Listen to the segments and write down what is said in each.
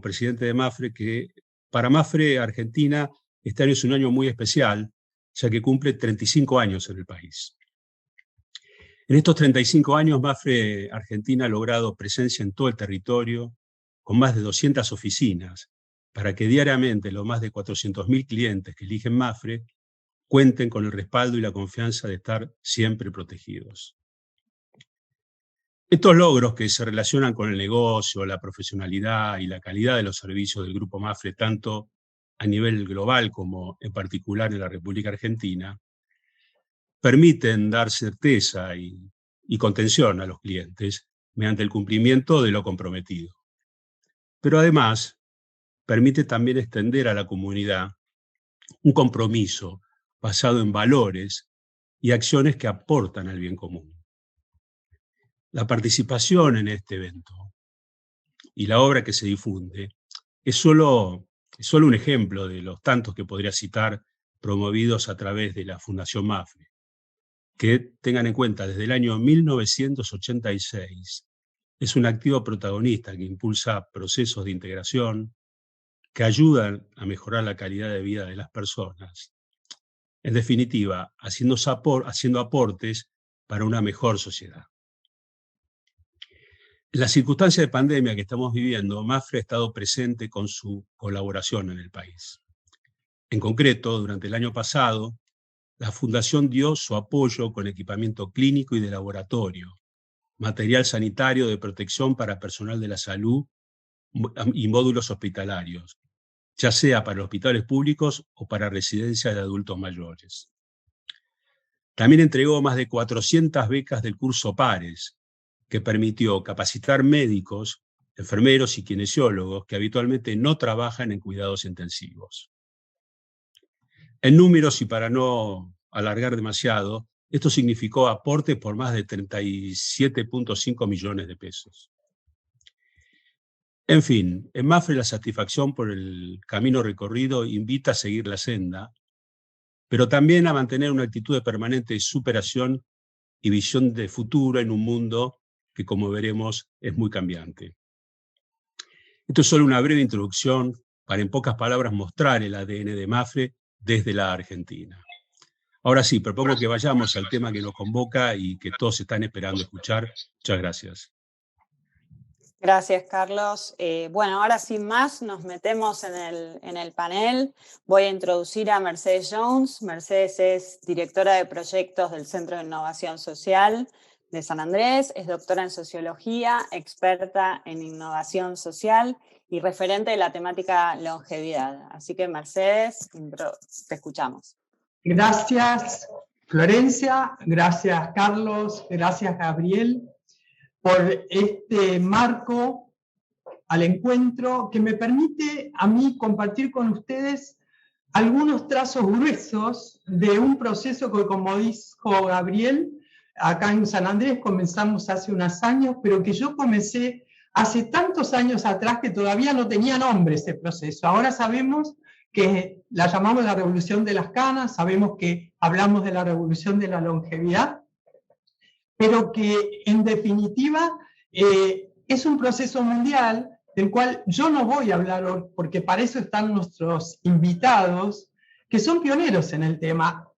presidente de MAFRE, que para MAFRE Argentina este año es un año muy especial, ya que cumple 35 años en el país. En estos 35 años, MAFRE Argentina ha logrado presencia en todo el territorio, con más de 200 oficinas, para que diariamente los más de 400.000 clientes que eligen MAFRE cuenten con el respaldo y la confianza de estar siempre protegidos. Estos logros que se relacionan con el negocio, la profesionalidad y la calidad de los servicios del Grupo MAFRE, tanto a nivel global como en particular en la República Argentina, permiten dar certeza y contención a los clientes mediante el cumplimiento de lo comprometido. Pero además, permite también extender a la comunidad un compromiso basado en valores y acciones que aportan al bien común. La participación en este evento y la obra que se difunde es solo un ejemplo de los tantos que podría citar promovidos a través de la Fundación MAFRE, que tengan en cuenta desde el año 1986 es un activo protagonista que impulsa procesos de integración que ayudan a mejorar la calidad de vida de las personas. En definitiva, haciendo aportes para una mejor sociedad. En la circunstancia de pandemia que estamos viviendo, MAFRE ha estado presente con su colaboración en el país. En concreto, durante el año pasado, la Fundación dio su apoyo con equipamiento clínico y de laboratorio, material sanitario de protección para personal de la salud y módulos hospitalarios, ya sea para hospitales públicos o para residencias de adultos mayores. También entregó más de 400 becas del curso PARES, que permitió capacitar médicos, enfermeros y kinesiólogos que habitualmente no trabajan en cuidados intensivos. En números, y para no alargar demasiado, esto significó aportes por más de 37.5 millones de pesos. En fin, en MAFRE la satisfacción por el camino recorrido invita a seguir la senda, pero también a mantener una actitud de permanente superación y visión de futuro en un mundo que, como veremos, es muy cambiante. Esto es solo una breve introducción para, en pocas palabras, mostrar el ADN de MAFRE desde la Argentina. Ahora sí, propongo que vayamos al tema que nos convoca y que todos están esperando escuchar. Muchas gracias. Gracias, Carlos. Bueno, ahora sin más nos metemos en el panel. Voy a introducir a Mercedes Jones. Mercedes es directora de proyectos del Centro de Innovación Social de San Andrés, es doctora en Sociología, experta en innovación social y referente de la temática longevidad. Así que, Mercedes, te escuchamos. Gracias, Florencia. Gracias, Carlos. Gracias, Gabriel, por este marco al encuentro que me permite a mí compartir con ustedes algunos trazos gruesos de un proceso que, como dijo Gabriel, acá en San Andrés comenzamos hace unos años, pero que yo comencé hace tantos años atrás que todavía no tenía nombre ese proceso. Ahora sabemos que la llamamos la revolución de las canas, sabemos que hablamos de la revolución de la longevidad, pero que en definitiva es un proceso mundial del cual yo no voy a hablar hoy, porque para eso están nuestros invitados, que son pioneros en el tema.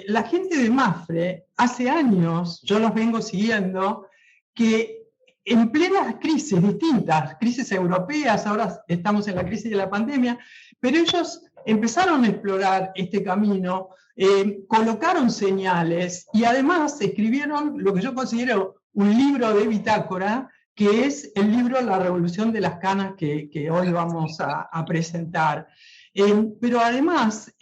La gente de MAFRE, hace años, yo los vengo siguiendo, que en plenas crisis distintas, crisis europeas, ahora estamos en la crisis de la pandemia, pero ellos empezaron a explorar este camino, colocaron señales y además escribieron lo que yo considero un libro de bitácora, que es el libro La Revolución de las Canas que hoy vamos a presentar. Pero además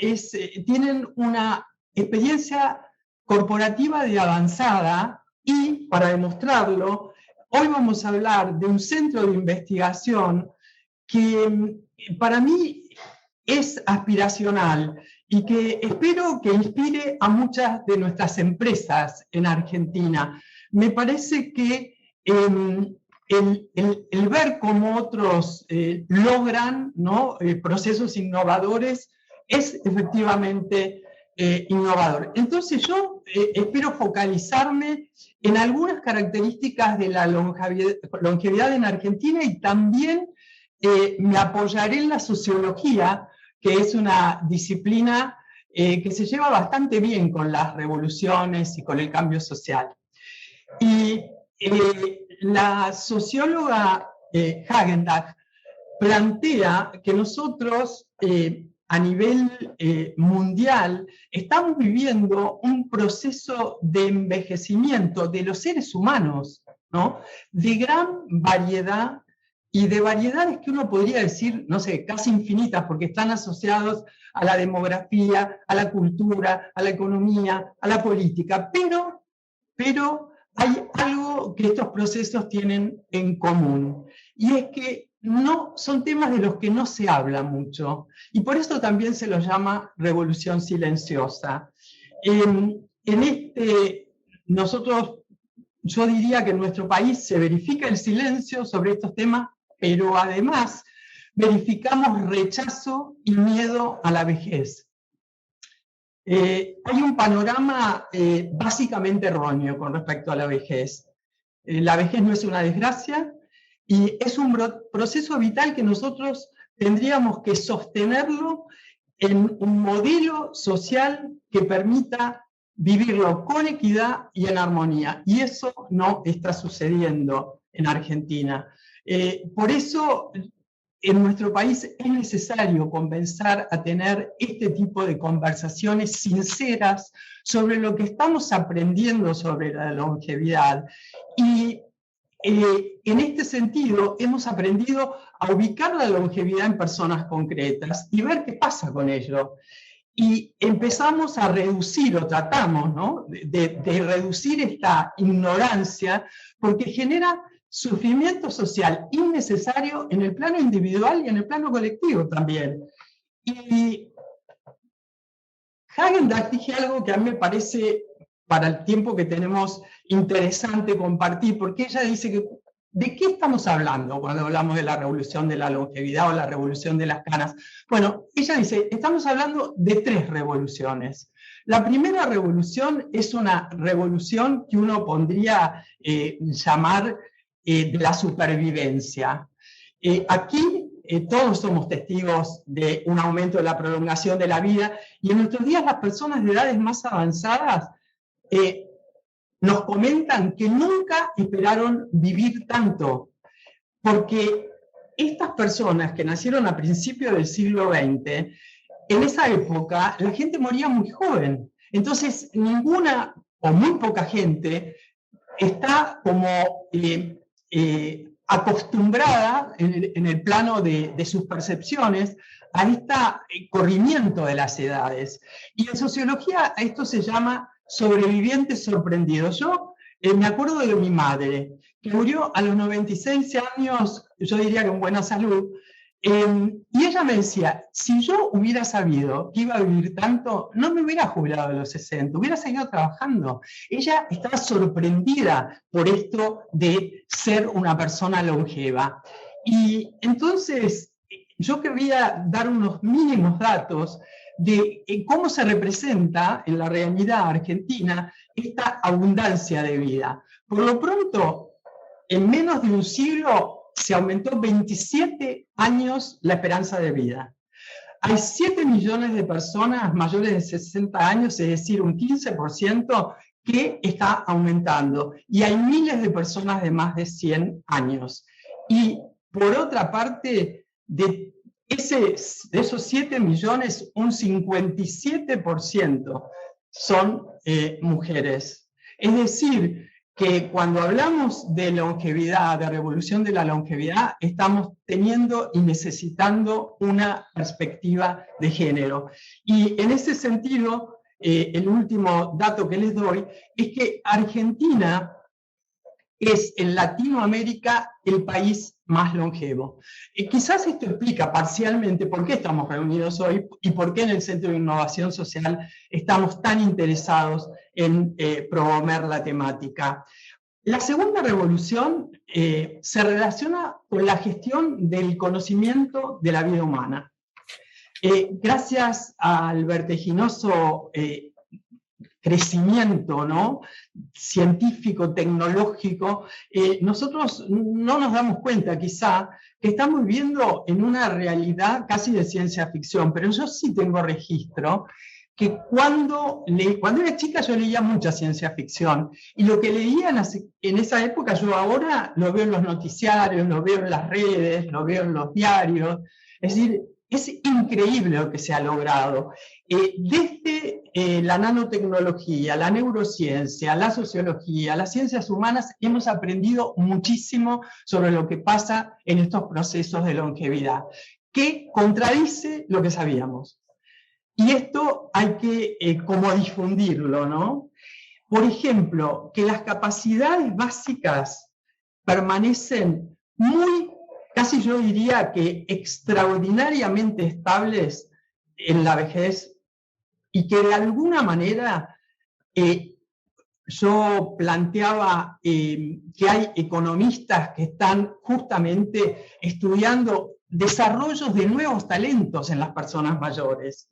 tienen una experiencia corporativa de avanzada y, para demostrarlo, hoy vamos a hablar de un centro de investigación que para mí es aspiracional y que espero que inspire a muchas de nuestras empresas en Argentina. Me parece que el ver cómo otros logran, ¿no?, procesos innovadores es efectivamente innovador. Entonces yo espero focalizarme en algunas características de la longevidad en Argentina y también me apoyaré en la sociología, que es una disciplina que se lleva bastante bien con las revoluciones y con el cambio social. Y la socióloga Hagendack plantea que nosotros a nivel mundial estamos viviendo un proceso de envejecimiento de los seres humanos, ¿no? De gran variedad y de variedades que uno podría decir, no sé, casi infinitas, porque están asociados a la demografía, a la cultura, a la economía, a la política, pero hay algo que estos procesos tienen en común, y es que no son temas de los que no se habla mucho, y por eso también se los llama revolución silenciosa. Yo diría que en nuestro país se verifica el silencio sobre estos temas, pero además verificamos rechazo y miedo a la vejez. Hay un panorama básicamente erróneo con respecto a la vejez. La vejez no es una desgracia y es un proceso vital que nosotros tendríamos que sostenerlo en un modelo social que permita vivirlo con equidad y en armonía. Y eso no está sucediendo en Argentina. Por eso, en nuestro país es necesario comenzar a tener este tipo de conversaciones sinceras sobre lo que estamos aprendiendo sobre la longevidad. Y en este sentido hemos aprendido a ubicar la longevidad en personas concretas y ver qué pasa con ello. Y empezamos a reducir, o tratamos, ¿no?, de reducir esta ignorancia, porque genera sufrimiento social innecesario en el plano individual y en el plano colectivo también. Y Hagendack dije algo que a mí me parece, para el tiempo que tenemos, interesante compartir, porque ella dice que ¿de qué estamos hablando cuando hablamos de la revolución de la longevidad o la revolución de las canas? Bueno, ella dice, estamos hablando de 3 revoluciones. La primera revolución es una revolución que uno podría llamar de la supervivencia. Aquí todos somos testigos de un aumento de la prolongación de la vida, y en nuestros días las personas de edades más avanzadas nos comentan que nunca esperaron vivir tanto, porque estas personas que nacieron a principios del siglo XX, en esa época la gente moría muy joven. Entonces ninguna o muy poca gente está como acostumbrada en el plano de sus percepciones a este corrimiento de las edades. Y en sociología esto se llama sobrevivientes sorprendidos. Yo me acuerdo de mi madre, que murió a los 96 años, yo diría que en buena salud, y ella me decía, si yo hubiera sabido que iba a vivir tanto, no me hubiera jubilado a los 60, hubiera seguido trabajando. Ella estaba sorprendida por esto de ser una persona longeva. Y entonces yo quería dar unos mínimos datos de cómo se representa en la realidad argentina esta abundancia de vida. Por lo pronto, en menos de un siglo se aumentó 27 años la esperanza de vida. Hay 7 millones de personas mayores de 60 años, es decir, un 15%, que está aumentando. Y hay miles de personas de más de 100 años. Y por otra parte, de esos 7 millones, un 57% son mujeres. Es decir, que cuando hablamos de longevidad, de revolución de la longevidad, estamos teniendo y necesitando una perspectiva de género. Y en ese sentido, el último dato que les doy es que Argentina es en Latinoamérica el país más longevo. Quizás esto explica parcialmente por qué estamos reunidos hoy y por qué en el Centro de Innovación Social estamos tan interesados en promover la temática. La segunda revolución se relaciona con la gestión del conocimiento de la vida humana. Gracias al vertiginoso crecimiento, ¿no?, científico, tecnológico, nosotros no nos damos cuenta quizá que estamos viviendo en una realidad casi de ciencia ficción, pero yo sí tengo registro que cuando era chica yo leía mucha ciencia ficción, y lo que leía en esa época yo ahora lo veo en los noticiarios, lo veo en las redes, lo veo en los diarios. Es decir, es increíble lo que se ha logrado. Desde la nanotecnología, la neurociencia, la sociología, las ciencias humanas, hemos aprendido muchísimo sobre lo que pasa en estos procesos de longevidad, que contradice lo que sabíamos. Y esto hay que como difundirlo, ¿no? Por ejemplo, que las capacidades básicas permanecen casi yo diría que extraordinariamente estables en la vejez, y que de alguna manera yo planteaba que hay economistas que están justamente estudiando desarrollos de nuevos talentos en las personas mayores.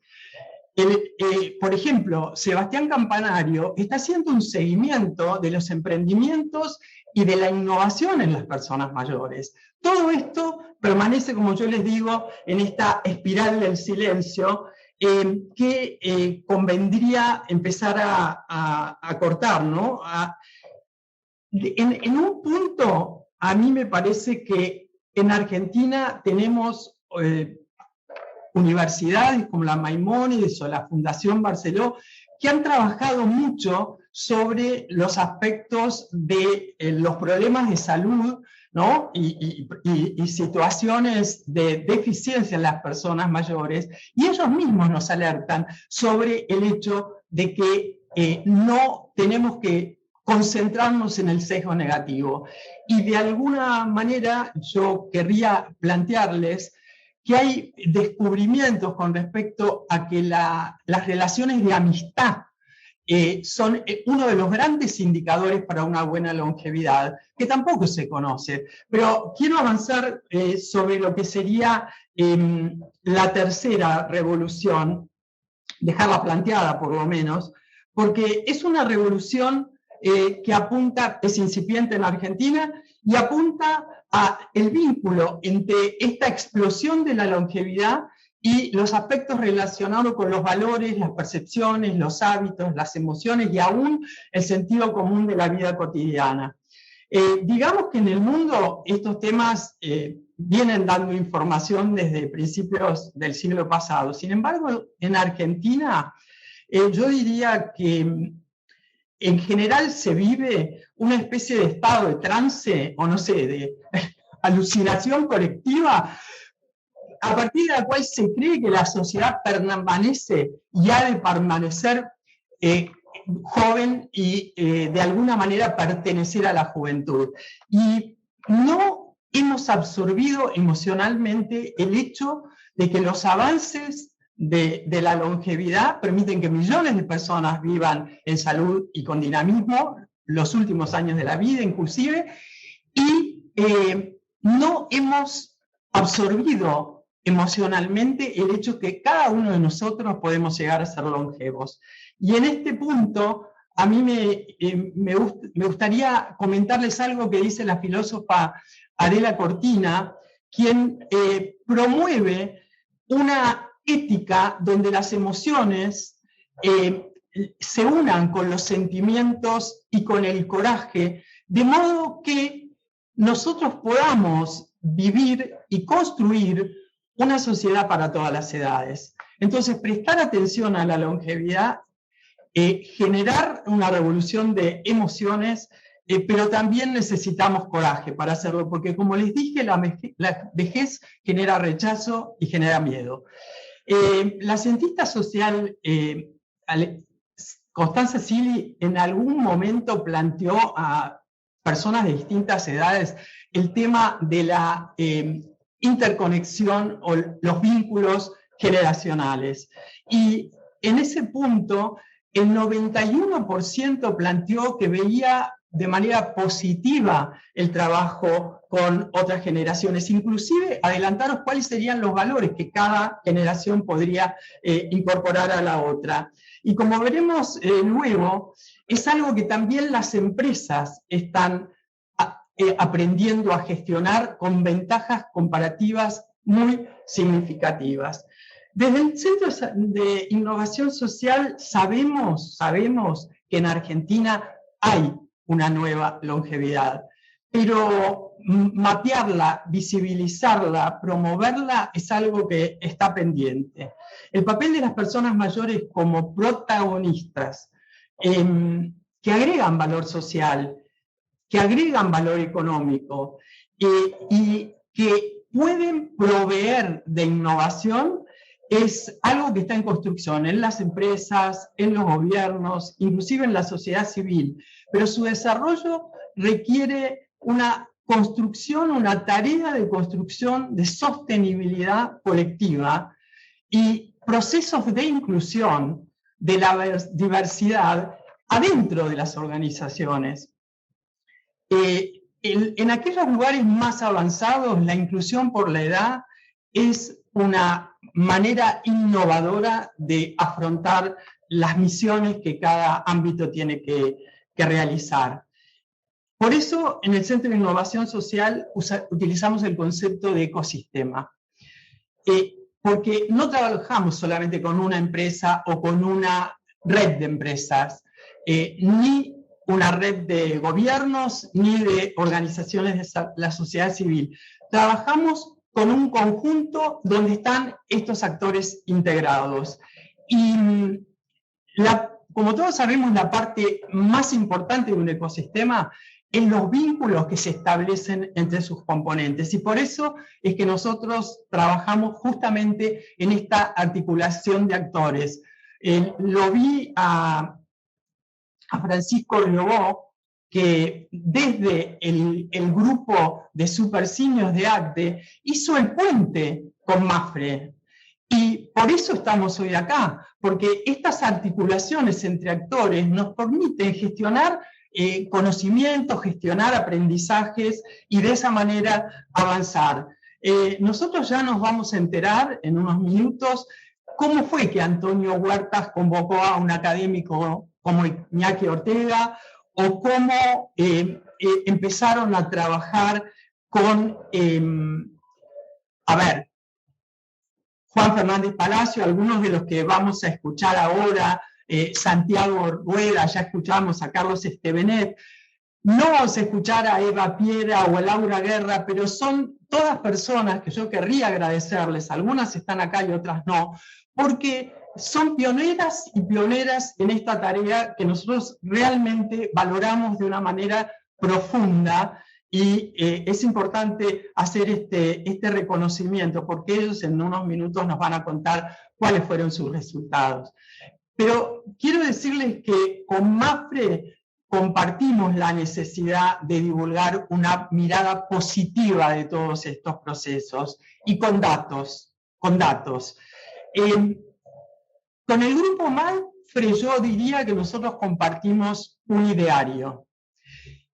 Por ejemplo, Sebastián Campanario está haciendo un seguimiento de los emprendimientos y de la innovación en las personas mayores. Todo esto permanece, como yo les digo, en esta espiral del silencio que convendría empezar a cortar, ¿no? En un punto, a mí me parece que en Argentina tenemos universidades como la Maimónides o la Fundación Barceló, que han trabajado mucho sobre los aspectos de los problemas de salud, ¿no?, y situaciones de deficiencia en las personas mayores, y ellos mismos nos alertan sobre el hecho de que no tenemos que concentrarnos en el sesgo negativo. Y de alguna manera yo querría plantearles que hay descubrimientos con respecto a que las relaciones de amistad son uno de los grandes indicadores para una buena longevidad, que tampoco se conoce. Pero quiero avanzar sobre lo que sería la tercera revolución, dejarla planteada por lo menos, porque es una revolución que apunta, es incipiente en Argentina, y apunta al vínculo entre esta explosión de la longevidad y los aspectos relacionados con los valores, las percepciones, los hábitos, las emociones y aún el sentido común de la vida cotidiana. Digamos que en el mundo estos temas vienen dando información desde principios del siglo pasado. Sin embargo, en Argentina, yo diría que en general se vive una especie de estado de trance, o no sé, de alucinación colectiva, a partir de la cual se cree que la sociedad permanece y ha de permanecer joven y de alguna manera pertenecer a la juventud. Y no hemos absorbido emocionalmente el hecho de que los avances de la longevidad permiten que millones de personas vivan en salud y con dinamismo los últimos años de la vida inclusive, y no hemos absorbido emocionalmente el hecho que cada uno de nosotros podemos llegar a ser longevos. Y en este punto, a mí me gustaría comentarles algo que dice la filósofa Adela Cortina, quien promueve una ética donde las emociones se unan con los sentimientos y con el coraje, de modo que nosotros podamos vivir y construir una sociedad para todas las edades. Entonces, prestar atención a la longevidad, generar una revolución de emociones, pero también necesitamos coraje para hacerlo, porque como les dije, la vejez genera rechazo y genera miedo. La cientista social Constanza Cili en algún momento planteó a personas de distintas edades el tema de la interconexión o los vínculos generacionales. Y en ese punto, el 91% planteó que veía de manera positiva el trabajo con otras generaciones, inclusive adelantaros cuáles serían los valores que cada generación podría incorporar a la otra. Y como veremos luego, es algo que también las empresas están aprendiendo a gestionar con ventajas comparativas muy significativas. Desde el Centro de Innovación Social sabemos que en Argentina hay una nueva longevidad, pero mapearla, visibilizarla, promoverla es algo que está pendiente. El papel de las personas mayores como protagonistas que agregan valor social, que agregan valor económico y que pueden proveer de innovación es algo que está en construcción en las empresas, en los gobiernos, inclusive en la sociedad civil, pero su desarrollo requiere una construcción, una tarea de construcción de sostenibilidad colectiva y procesos de inclusión de la diversidad adentro de las organizaciones. En aquellos lugares más avanzados, la inclusión por la edad es una manera innovadora de afrontar las misiones que cada ámbito tiene que realizar. Por eso, en el Centro de Innovación Social utilizamos el concepto de ecosistema, porque no trabajamos solamente con una empresa o con una red de empresas, ni una red de gobiernos, ni de organizaciones de la sociedad civil. Trabajamos con un conjunto donde están estos actores integrados. Y como todos sabemos, la parte más importante de un ecosistema es los vínculos que se establecen entre sus componentes. Y por eso es que nosotros trabajamos justamente en esta articulación de actores. Lo vi a Francisco Riobó, que desde el grupo de superseniors de ACTE hizo el puente con MAFRE. Y por eso estamos hoy acá, porque estas articulaciones entre actores nos permiten gestionar conocimientos, gestionar aprendizajes y de esa manera avanzar. Nosotros ya nos vamos a enterar en unos minutos cómo fue que Antonio Huertas convocó a un académico como Iñaki Ortega, o cómo empezaron a trabajar con, Juan Fernández Palacio, algunos de los que vamos a escuchar ahora, Santiago Rueda, ya escuchamos a Carlos Estevenet, no vamos a escuchar a Eva Piera o a Laura Guerra, pero son todas personas que yo querría agradecerles, algunas están acá y otras no, porque son pioneras y pioneras en esta tarea que nosotros realmente valoramos de una manera profunda y es importante hacer este reconocimiento porque ellos en unos minutos nos van a contar cuáles fueron sus resultados. Pero quiero decirles que con MAFRE compartimos la necesidad de divulgar una mirada positiva de todos estos procesos y con datos. Con el grupo MAFRE yo diría que nosotros compartimos un ideario.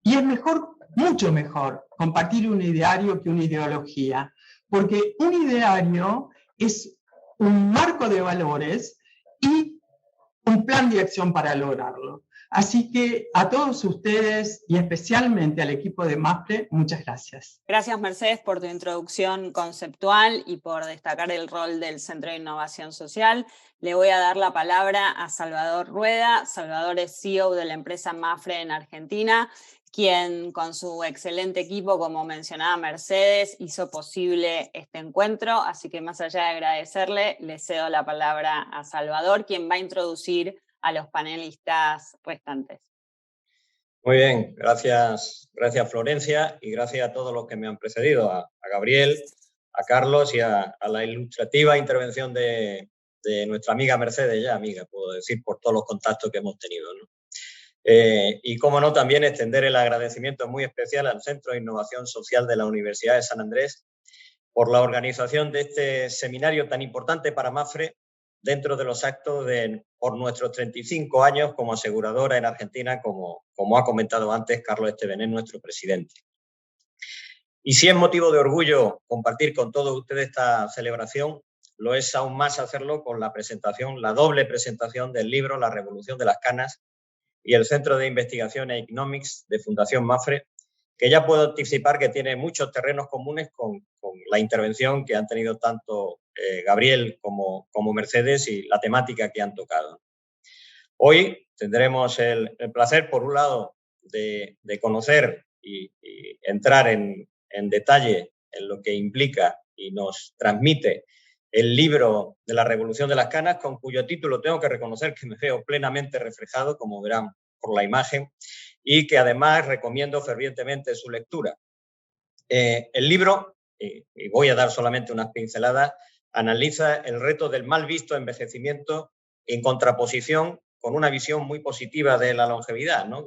Y es mejor, mucho mejor, compartir un ideario que una ideología. Porque un ideario es un marco de valores y un plan de acción para lograrlo. Así que a todos ustedes y especialmente al equipo de MAFRE, muchas gracias. Gracias, Mercedes, por tu introducción conceptual y por destacar el rol del Centro de Innovación Social. Le voy a dar la palabra a Salvador Rueda. Salvador es CEO de la empresa MAFRE en Argentina, quien con su excelente equipo, como mencionaba Mercedes, hizo posible este encuentro. Así que más allá de agradecerle, le cedo la palabra a Salvador, quien va a introducir a los panelistas restantes. Muy bien, gracias Florencia y gracias a todos los que me han precedido, a Gabriel, a Carlos y a la ilustrativa intervención de nuestra amiga Mercedes, ya amiga, puedo decir, por todos los contactos que hemos tenido, ¿no? Y cómo no, también extender el agradecimiento muy especial al Centro de Innovación Social de la Universidad de San Andrés por la organización de este seminario tan importante para MAFRE, dentro de los actos por nuestros 35 años como aseguradora en Argentina, como ha comentado antes Carlos Estevenés, nuestro presidente. Y si es motivo de orgullo compartir con todos ustedes esta celebración, lo es aún más hacerlo con la presentación, la doble presentación del libro La Revolución de las Canas y el Centro de Investigación Economics de Fundación Mapfre, que ya puedo anticipar que tiene muchos terrenos comunes con la intervención que han tenido tanto Gabriel como Mercedes y la temática que han tocado. Hoy tendremos el placer, por un lado, de conocer y entrar en detalle en lo que implica y nos transmite el libro de la Revolución de las Canas, con cuyo título tengo que reconocer que me veo plenamente reflejado, como verán por la imagen, y que además recomiendo fervientemente su lectura. El libro, y voy a dar solamente unas pinceladas, analiza el reto del mal visto envejecimiento en contraposición con una visión muy positiva de la longevidad, ¿no?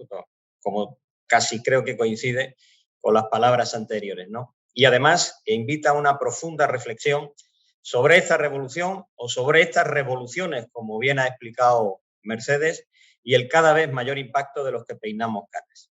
Como casi creo que coincide con las palabras anteriores, ¿no? Y además invita a una profunda reflexión sobre esta revolución o sobre estas revoluciones, como bien ha explicado Mercedes, y el cada vez mayor impacto de los que peinamos canas.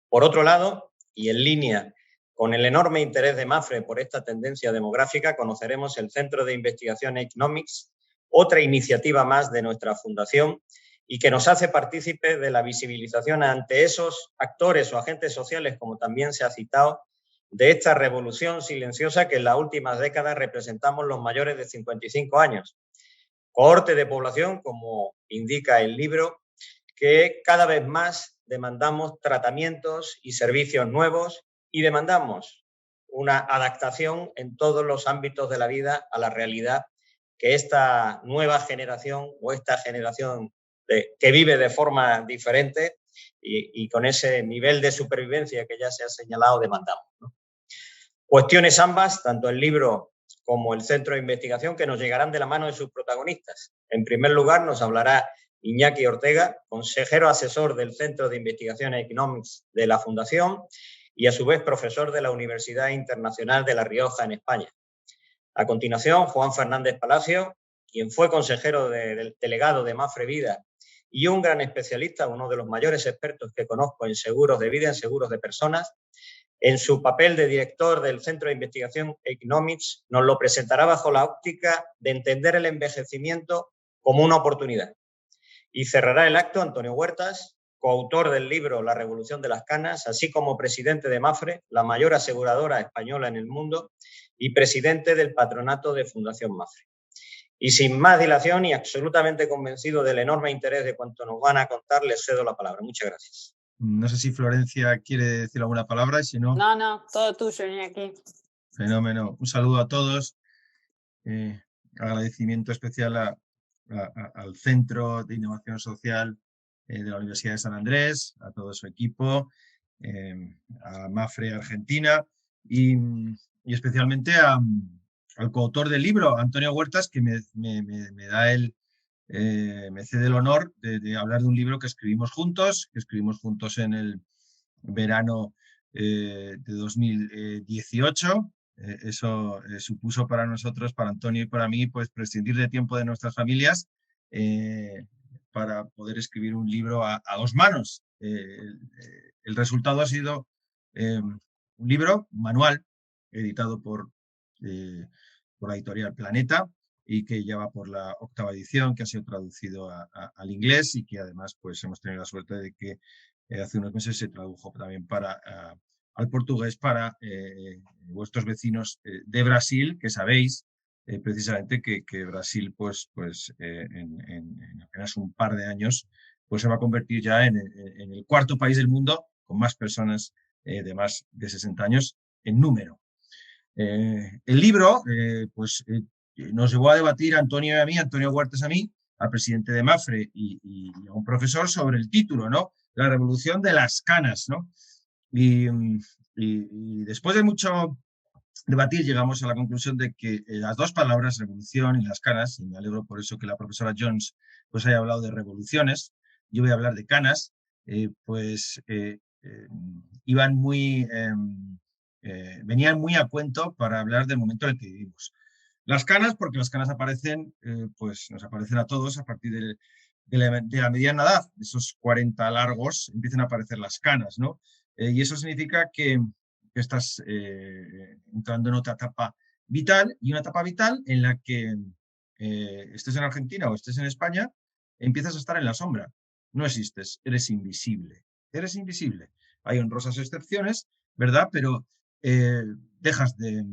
Por otro lado, y en línea con el enorme interés de Mapfre por esta tendencia demográfica, conoceremos el Centro de Investigación Economics, otra iniciativa más de nuestra fundación y que nos hace partícipes de la visibilización ante esos actores o agentes sociales, como también se ha citado, de esta revolución silenciosa que en las últimas décadas representamos los mayores de 55 años. Cohorte de población, como indica el libro, que cada vez más demandamos tratamientos y servicios nuevos y demandamos una adaptación en todos los ámbitos de la vida a la realidad que esta nueva generación o esta generación que vive de forma diferente y con ese nivel de supervivencia que ya se ha señalado demandamos, ¿no? Cuestiones ambas, tanto el libro como el Centro de Investigación, que nos llegarán de la mano de sus protagonistas. En primer lugar, nos hablará Iñaki Ortega, consejero asesor del Centro de Investigación Economics de la Fundación y a su vez profesor de la Universidad Internacional de La Rioja en España. A continuación, Juan Fernández Palacio, quien fue consejero del delegado de Mapfre Vida y un gran especialista, uno de los mayores expertos que conozco en seguros de vida, en seguros de personas. En su papel de director del Centro de Investigación Economics, nos lo presentará bajo la óptica de entender el envejecimiento como una oportunidad. Y cerrará el acto Antonio Huertas, coautor del libro La Revolución de las Canas, así como presidente de Mapfre, la mayor aseguradora española en el mundo, y presidente del patronato de Fundación Mapfre. Y sin más dilación y absolutamente convencido del enorme interés de cuanto nos van a contar, les cedo la palabra. Muchas gracias. No sé si Florencia quiere decir alguna palabra y si no... No, todo tuyo, Iñaki. Fenómeno. Un saludo a todos. Agradecimiento especial al Centro de Innovación Social de la Universidad de San Andrés, a todo su equipo, a Mapfre Argentina y especialmente al coautor del libro, Antonio Huertas, que me cede el honor de hablar de un libro que escribimos juntos en el verano de 2018. Eso supuso para nosotros, para Antonio y para mí, pues prescindir de tiempo de nuestras familias para poder escribir un libro a dos manos. El resultado ha sido un libro, un manual, editado por la editorial Planeta y que ya va por la 8ª edición, que ha sido traducido al inglés y que además pues hemos tenido la suerte de que hace unos meses se tradujo también al portugués para vuestros vecinos de Brasil, que sabéis precisamente que Brasil pues en apenas un par de años pues se va a convertir ya en el 4º país del mundo con más personas de más de 60 años en número. El libro nos llevó a debatir a Antonio y a mí, Antonio Huertas a mí, al presidente de Mapfre y a un profesor sobre el título, ¿no? La revolución de las canas, ¿no? Y después de mucho debatir llegamos a la conclusión de que las dos palabras, revolución y las canas, y me alegro por eso que la profesora Jones pues haya hablado de revoluciones, yo voy a hablar de canas, venían muy a cuento para hablar del momento en el que vivimos. Las canas, porque las canas aparecen, pues nos aparecen a todos a partir de la mediana edad, de esos 40 largos, empiezan a aparecer las canas, ¿no? Y eso significa que estás entrando en otra etapa vital, y una etapa vital en la que estés en Argentina o estés en España, empiezas a estar en la sombra. No existes, eres invisible. Eres invisible. Hay honrosas excepciones, ¿verdad? Pero dejas de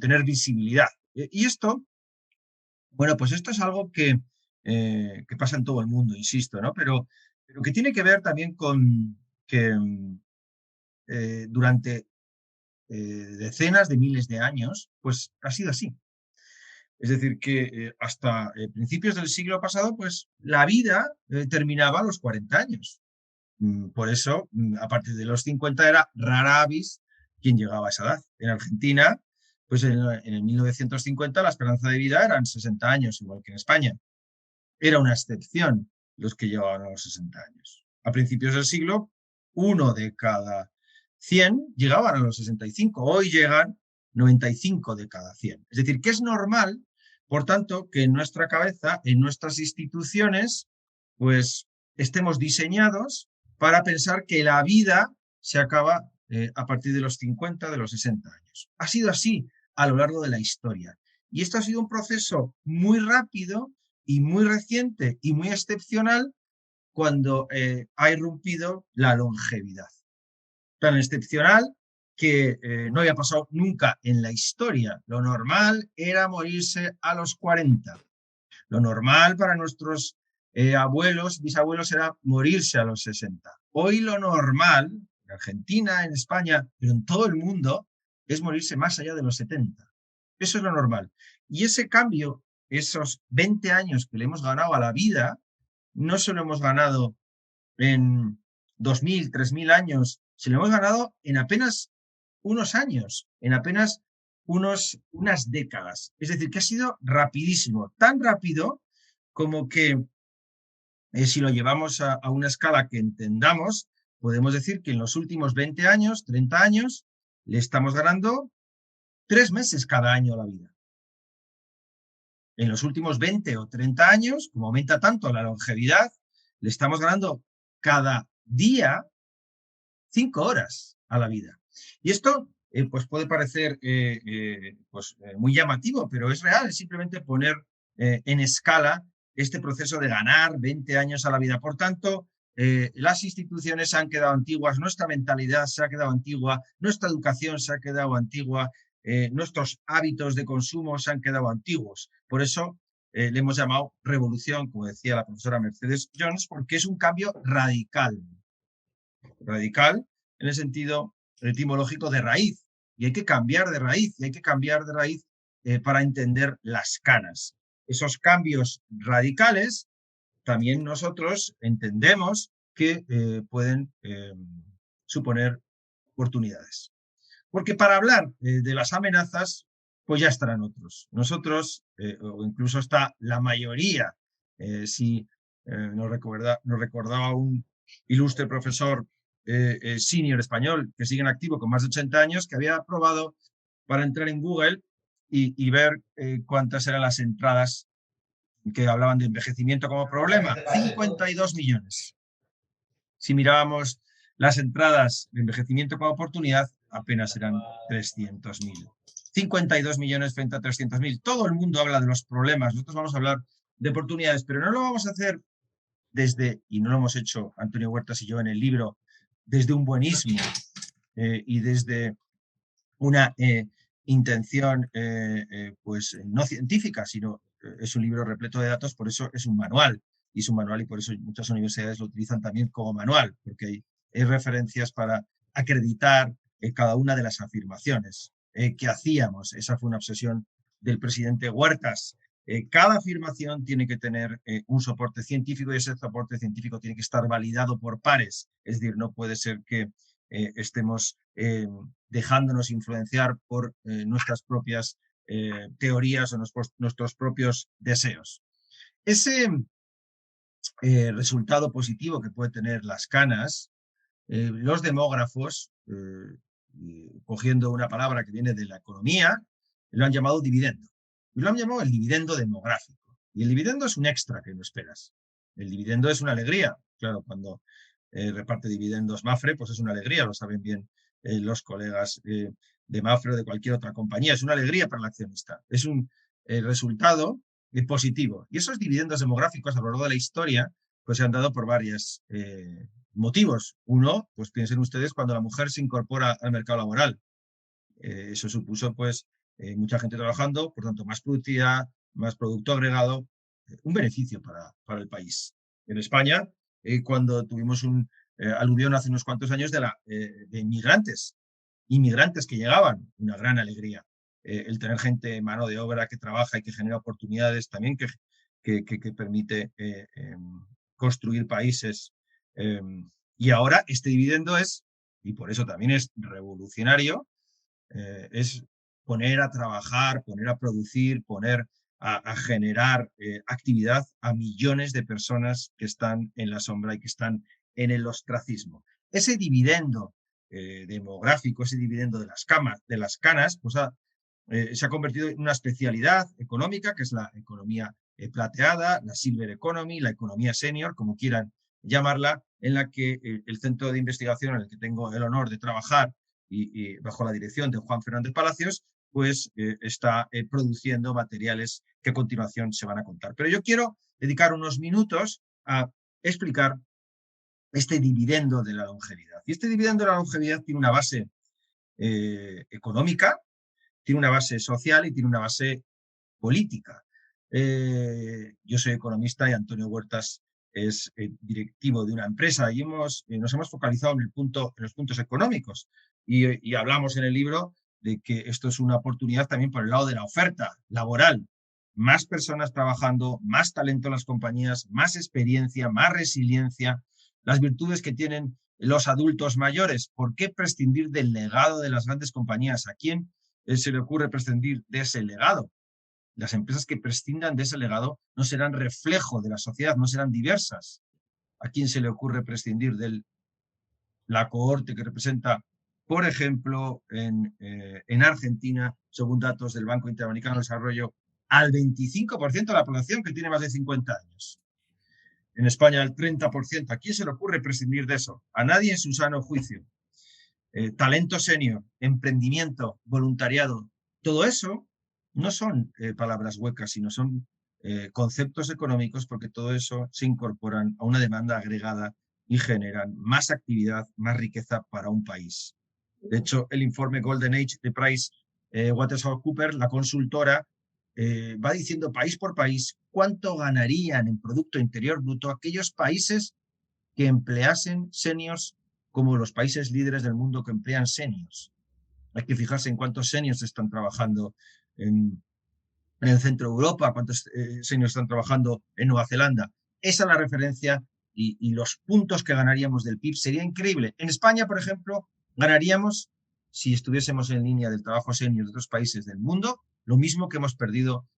tener visibilidad. Y esto, bueno, pues esto es algo que pasa en todo el mundo, insisto, ¿no? Pero que tiene que ver también con que durante decenas de miles de años, pues ha sido así. Es decir, que hasta principios del siglo pasado, pues la vida terminaba a los 40 años. Por eso, a partir de los 50 era rara avis quien llegaba a esa edad. En Argentina, pues en el 1950 la esperanza de vida eran 60 años, igual que en España. Era una excepción los que llegaban a los 60 años. A principios del siglo, 1 de cada 100 llegaban a los 65. Hoy llegan 95 de cada 100. Es decir, que es normal, por tanto, que en nuestra cabeza, en nuestras instituciones, pues estemos diseñados para pensar que la vida se acaba a partir de los 50, de los 60 años. Ha sido así a lo largo de la historia. Y esto ha sido un proceso muy rápido y muy reciente y muy excepcional cuando ha irrumpido la longevidad. Tan excepcional que no había pasado nunca en la historia. Lo normal era morirse a los 40. Lo normal para nuestros abuelos, bisabuelos, era morirse a los 60. Hoy lo normal, en Argentina, en España, pero en todo el mundo, es morirse más allá de los 70. Eso es lo normal. Y ese cambio, esos 20 años que le hemos ganado a la vida, no se lo hemos ganado en 2.000, 3.000 años, se lo hemos ganado en apenas unos años, en apenas unas décadas. Es decir, que ha sido rapidísimo, tan rápido como que si lo llevamos a una escala que entendamos, podemos decir que en los últimos 20 años, 30 años, le estamos ganando 3 meses cada año a la vida. En los últimos 20 o 30 años, como aumenta tanto la longevidad, le estamos ganando cada día 5 horas a la vida. Y esto pues puede parecer muy llamativo, pero es real, es simplemente poner en escala este proceso de ganar 20 años a la vida. Por tanto, las instituciones se han quedado antiguas, nuestra mentalidad se ha quedado antigua, nuestra educación se ha quedado antigua, nuestros hábitos de consumo se han quedado antiguos. Por eso le hemos llamado revolución, como decía la profesora Mercedes Jones, porque es un cambio radical. Radical en el sentido etimológico de raíz. Y hay que cambiar de raíz, para entender las canas. Esos cambios radicales también nosotros entendemos que pueden suponer oportunidades. Porque para hablar de las amenazas, pues ya estarán otros. Nosotros, o incluso está la mayoría, si nos recordaba un ilustre profesor senior español que sigue en activo con más de 80 años, que había probado para entrar en Google y ver cuántas eran las entradas que hablaban de envejecimiento como problema. 52 millones. Si mirábamos las entradas de envejecimiento como oportunidad, apenas eran 300.000. 52 millones frente a 300.000. Todo el mundo habla de los problemas. Nosotros vamos a hablar de oportunidades, pero no lo vamos a hacer y no lo hemos hecho Antonio Huertas y yo en el libro, desde un buenismo y desde una intención pues no científica, sino es un libro repleto de datos, por eso es un manual. Y es un manual y por eso muchas universidades lo utilizan también como manual, porque hay referencias para acreditar cada una de las afirmaciones que hacíamos. Esa fue una obsesión del presidente Huertas. Cada afirmación tiene que tener un soporte científico y ese soporte científico tiene que estar validado por pares. Es decir, no puede ser que estemos dejándonos influenciar por nuestras propias teorías o nuestros propios deseos. Ese resultado positivo que puede tener las canas, los demógrafos cogiendo una palabra que viene de la economía, lo han llamado dividendo. Y lo han llamado el dividendo demográfico. Y el dividendo es un extra que no esperas. El dividendo es una alegría. Claro, cuando reparte dividendos Mapfre, pues es una alegría, lo saben bien los colegas de Mapfre o de cualquier otra compañía. Es una alegría para el accionista. Es un resultado positivo. Y esos dividendos demográficos a lo largo de la historia pues se han dado por varios motivos. Uno, pues piensen ustedes cuando la mujer se incorpora al mercado laboral. Eso supuso pues mucha gente trabajando, por tanto más productividad, más producto agregado, un beneficio para el país. En España, cuando tuvimos un aluvión hace unos cuantos años de inmigrantes que llegaban, una gran alegría. El tener gente, mano de obra que trabaja y que genera oportunidades también que permite construir países. Y ahora este dividendo es, y por eso también es revolucionario, es poner a trabajar, poner a producir, poner a generar actividad a millones de personas que están en la sombra y que están en el ostracismo. Ese dividendo demográfico, ese dividendo de las canas, pues se ha convertido en una especialidad económica, que es la economía plateada, la silver economy, la economía senior, como quieran llamarla, en la que el centro de investigación en el que tengo el honor de trabajar y bajo la dirección de Juan Fernández Palacios, pues está produciendo materiales que a continuación se van a contar. Pero yo quiero dedicar unos minutos a explicar este dividendo de la longevidad. Y este dividendo de la longevidad tiene una base económica, tiene una base social y tiene una base política. Yo soy economista y Antonio Huertas es directivo de una empresa y nos hemos focalizado en los puntos económicos y hablamos en el libro de que esto es una oportunidad también por el lado de la oferta laboral. Más personas trabajando, más talento en las compañías, más experiencia, más resiliencia, las virtudes que tienen los adultos mayores. ¿Por qué prescindir del legado de las grandes compañías? ¿A quién se le ocurre prescindir de ese legado? Las empresas que prescindan de ese legado no serán reflejo de la sociedad, no serán diversas. ¿A quién se le ocurre prescindir de la cohorte que representa, por ejemplo, en Argentina, según datos del Banco Interamericano de Desarrollo, al 25% de la población que tiene más de 50 años? En España, al 30%. ¿A quién se le ocurre prescindir de eso? A nadie en su sano juicio. Talento senior, emprendimiento, voluntariado, todo eso no son palabras huecas, sino son conceptos económicos, porque todo eso se incorporan a una demanda agregada y generan más actividad, más riqueza para un país. De hecho, el informe Golden Age de PricewaterhouseCoopers, la consultora, va diciendo país por país cuánto ganarían en Producto Interior Bruto aquellos países que empleasen seniors como los países líderes del mundo que emplean seniors. Hay que fijarse en cuántos seniors están trabajando en el centro de Europa, cuántos seniors están trabajando en Nueva Zelanda. Esa es la referencia y los puntos que ganaríamos del PIB sería increíble. En España, por ejemplo, ganaríamos, si estuviésemos en línea del trabajo senior de otros países del mundo, lo mismo que hemos perdido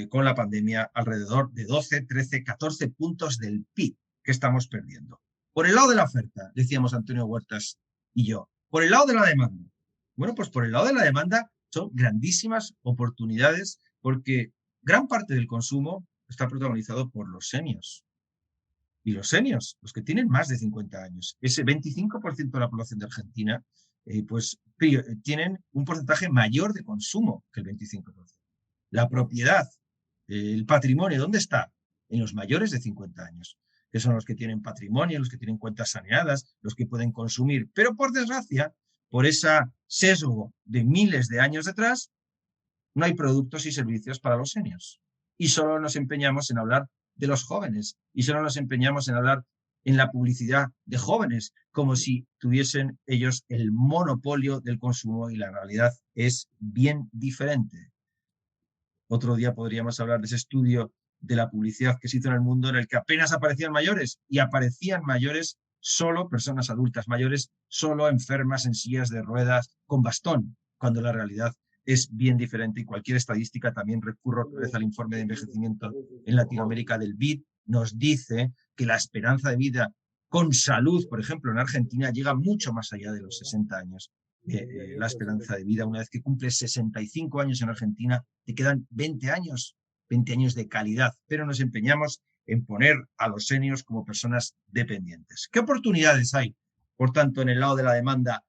con la pandemia, alrededor de 12, 13, 14 puntos del PIB que estamos perdiendo. Por el lado de la oferta, decíamos Antonio Huertas y yo. Por el lado de la demanda. Bueno, pues por el lado de la demanda son grandísimas oportunidades porque gran parte del consumo está protagonizado por los seniors. Y los seniors, los que tienen más de 50 años, ese 25% de la población de Argentina, pues tienen un porcentaje mayor de consumo que el 25%. La propiedad, el patrimonio, ¿dónde está? En los mayores de 50 años, que son los que tienen patrimonio, los que tienen cuentas saneadas, los que pueden consumir. Pero por desgracia, por ese sesgo de miles de años detrás, no hay productos y servicios para los seniors. Y solo nos empeñamos en hablar de los jóvenes y solo nos empeñamos en hablar en la publicidad de jóvenes, como si tuviesen ellos el monopolio del consumo, y la realidad es bien diferente. Otro día podríamos hablar de ese estudio de la publicidad que se hizo en el mundo en el que apenas aparecían mayores y aparecían mayores solo personas adultas mayores, solo enfermas en sillas de ruedas con bastón, cuando la realidad es bien diferente y cualquier estadística, también recurro otra vez al informe de envejecimiento en Latinoamérica del BID, nos dice que la esperanza de vida con salud, por ejemplo, en Argentina llega mucho más allá de los 60 años. la esperanza de vida. Una vez que cumples 65 años en Argentina, te quedan 20 años de calidad, pero nos empeñamos en poner a los seniors como personas dependientes. ¿Qué oportunidades hay, por tanto, en el lado de la demanda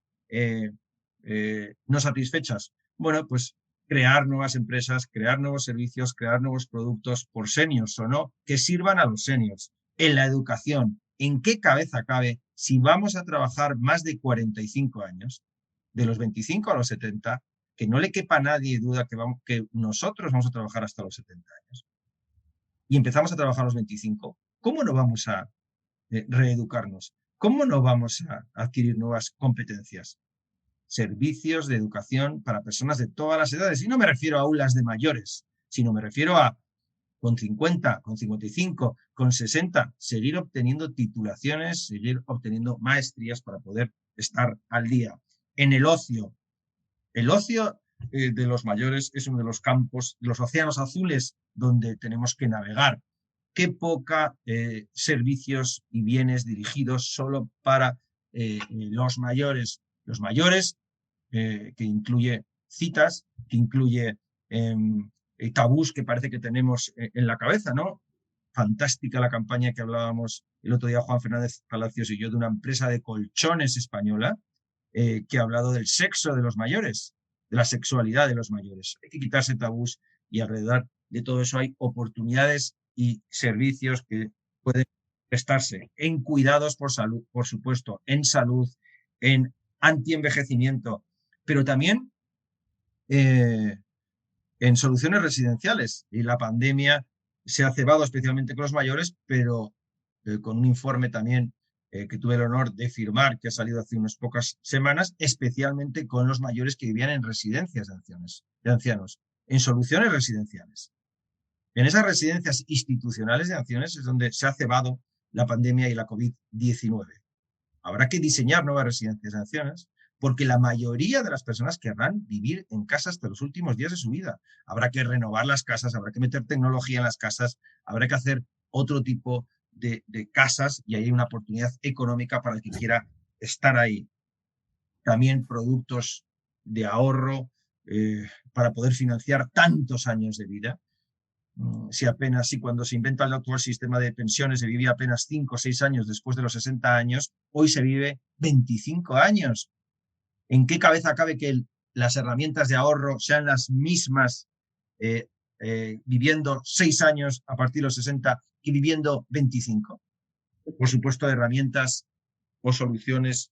no satisfechas? Bueno, pues crear nuevas empresas, crear nuevos servicios, crear nuevos productos, por seniors o no, que sirvan a los seniors. En la educación, ¿en qué cabeza cabe si vamos a trabajar más de 45 años, de los 25 a los 70, que no le quepa a nadie duda que nosotros vamos a trabajar hasta los 70 años? Y empezamos a trabajar a los 25, ¿cómo no vamos a reeducarnos? ¿Cómo no vamos a adquirir nuevas competencias? Servicios de educación para personas de todas las edades. Y no me refiero a aulas de mayores, sino me refiero a con 50, con 55, con 60, seguir obteniendo titulaciones, seguir obteniendo maestrías para poder estar al día. En el ocio de los mayores es uno de los campos, de los océanos azules donde tenemos que navegar. Qué poca servicios y bienes dirigidos solo para los mayores. Los mayores, que incluye citas, que incluye tabús que parece que tenemos en la cabeza, ¿no? Fantástica la campaña que hablábamos el otro día Juan Fernández Palacios y yo, de una empresa de colchones española que ha hablado del sexo de los mayores, de la sexualidad de los mayores. Hay que quitarse tabús y alrededor de todo eso hay oportunidades y servicios que pueden prestarse en cuidados por salud, por supuesto, en salud, en antienvejecimiento, pero también en soluciones residenciales. Y la pandemia se ha cebado especialmente con los mayores, pero con un informe también que tuve el honor de firmar, que ha salido hace unas pocas semanas, especialmente con los mayores que vivían en residencias de ancianos, en soluciones residenciales. En esas residencias institucionales de ancianos es donde se ha cebado la pandemia y la COVID-19. Habrá que diseñar nuevas residencias de ancianos, porque la mayoría de las personas querrán vivir en casas hasta los últimos días de su vida. Habrá que renovar las casas, habrá que meter tecnología en las casas, habrá que hacer otro tipo de casas y hay una oportunidad económica para el que quiera estar ahí. También productos de ahorro para poder financiar tantos años de vida. Si cuando se inventa el actual sistema de pensiones se vivía apenas 5 o 6 años después de los 60 años, hoy se vive 25 años. ¿En qué cabeza cabe que las herramientas de ahorro sean las mismas viviendo 6 años a partir de los 60 que viviendo 25? Por supuesto, herramientas o soluciones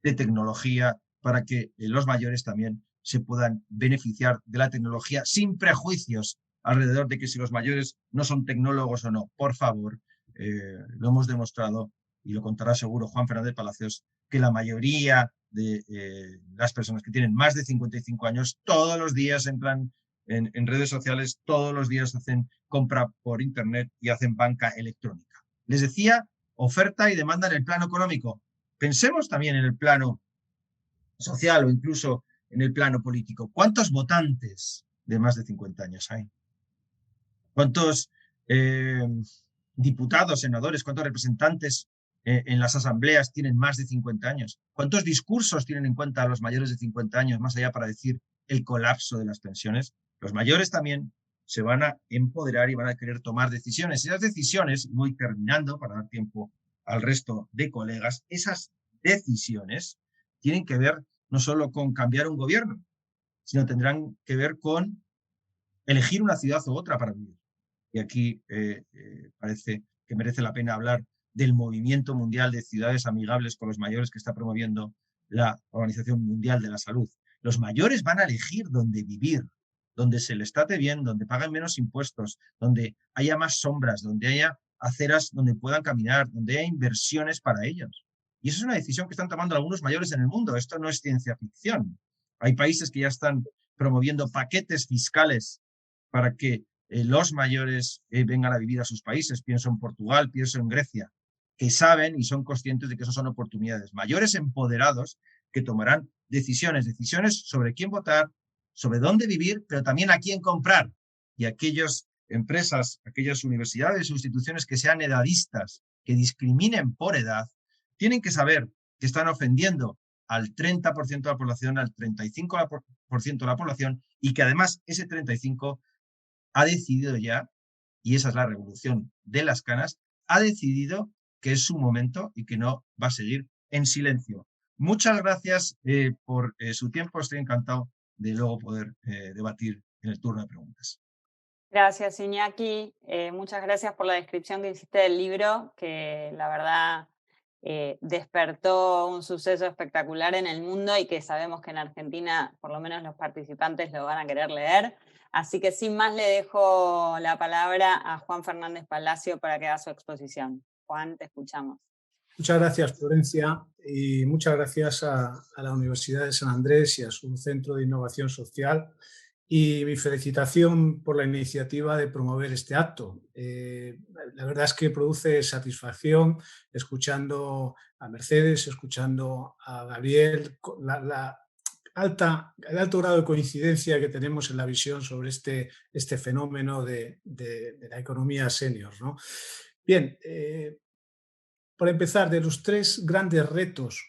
de tecnología para que los mayores también se puedan beneficiar de la tecnología sin prejuicios alrededor de que si los mayores no son tecnólogos o no. Por favor, lo hemos demostrado y lo contará seguro Juan Fernández Palacios, que la mayoría de las personas que tienen más de 55 años todos los días entran en redes sociales, todos los días hacen compra por internet y hacen banca electrónica. Les decía, oferta y demanda en el plano económico. Pensemos también en el plano social o incluso en el plano político. ¿Cuántos votantes de más de 50 años hay? ¿Cuántos diputados, senadores, cuántos representantes en las asambleas tienen más de 50 años? ¿Cuántos discursos tienen en cuenta a los mayores de 50 años, más allá para decir el colapso de las pensiones? Los mayores también se van a empoderar y van a querer tomar decisiones. Y esas decisiones, voy terminando para dar tiempo al resto de colegas, esas decisiones tienen que ver no solo con cambiar un gobierno, sino tendrán que ver con elegir una ciudad u otra para vivir. Y aquí parece que merece la pena hablar del movimiento mundial de ciudades amigables con los mayores que está promoviendo la Organización Mundial de la Salud. Los mayores van a elegir dónde vivir, donde se les trate bien, donde paguen menos impuestos, donde haya más sombras, donde haya aceras donde puedan caminar, donde haya inversiones para ellos. Y eso es una decisión que están tomando algunos mayores en el mundo. Esto no es ciencia ficción. Hay países que ya están promoviendo paquetes fiscales para que los mayores vengan a vivir a sus países. Pienso en Portugal, pienso en Grecia, que saben y son conscientes de que eso son oportunidades. Mayores empoderados que tomarán decisiones sobre quién votar, sobre dónde vivir, pero también a quién comprar. Y aquellas empresas, aquellas universidades o instituciones que sean edadistas, que discriminen por edad, tienen que saber que están ofendiendo al 30% de la población, al 35% de la población, y que además ese 35% ha decidido ya, y esa es la revolución de las canas, ha decidido que es su momento y que no va a seguir en silencio. Muchas gracias por su tiempo. Estoy encantado de luego poder debatir en el turno de preguntas. Gracias, Iñaki. Muchas gracias por la descripción que hiciste del libro, que la verdad despertó un suceso espectacular en el mundo y que sabemos que en Argentina, por lo menos los participantes lo van a querer leer. Así que sin más le dejo la palabra a Juan Fernández Palacio para que haga su exposición. Juan, te escuchamos. Muchas gracias, Florencia, y muchas gracias a la Universidad de San Andrés y a su Centro de Innovación Social. Y mi felicitación por la iniciativa de promover este acto. La verdad es que produce satisfacción escuchando a Mercedes, escuchando a Gabriel, el alto grado de coincidencia que tenemos en la visión sobre este fenómeno de la economía senior, ¿no? Bien, por empezar, de los tres grandes retos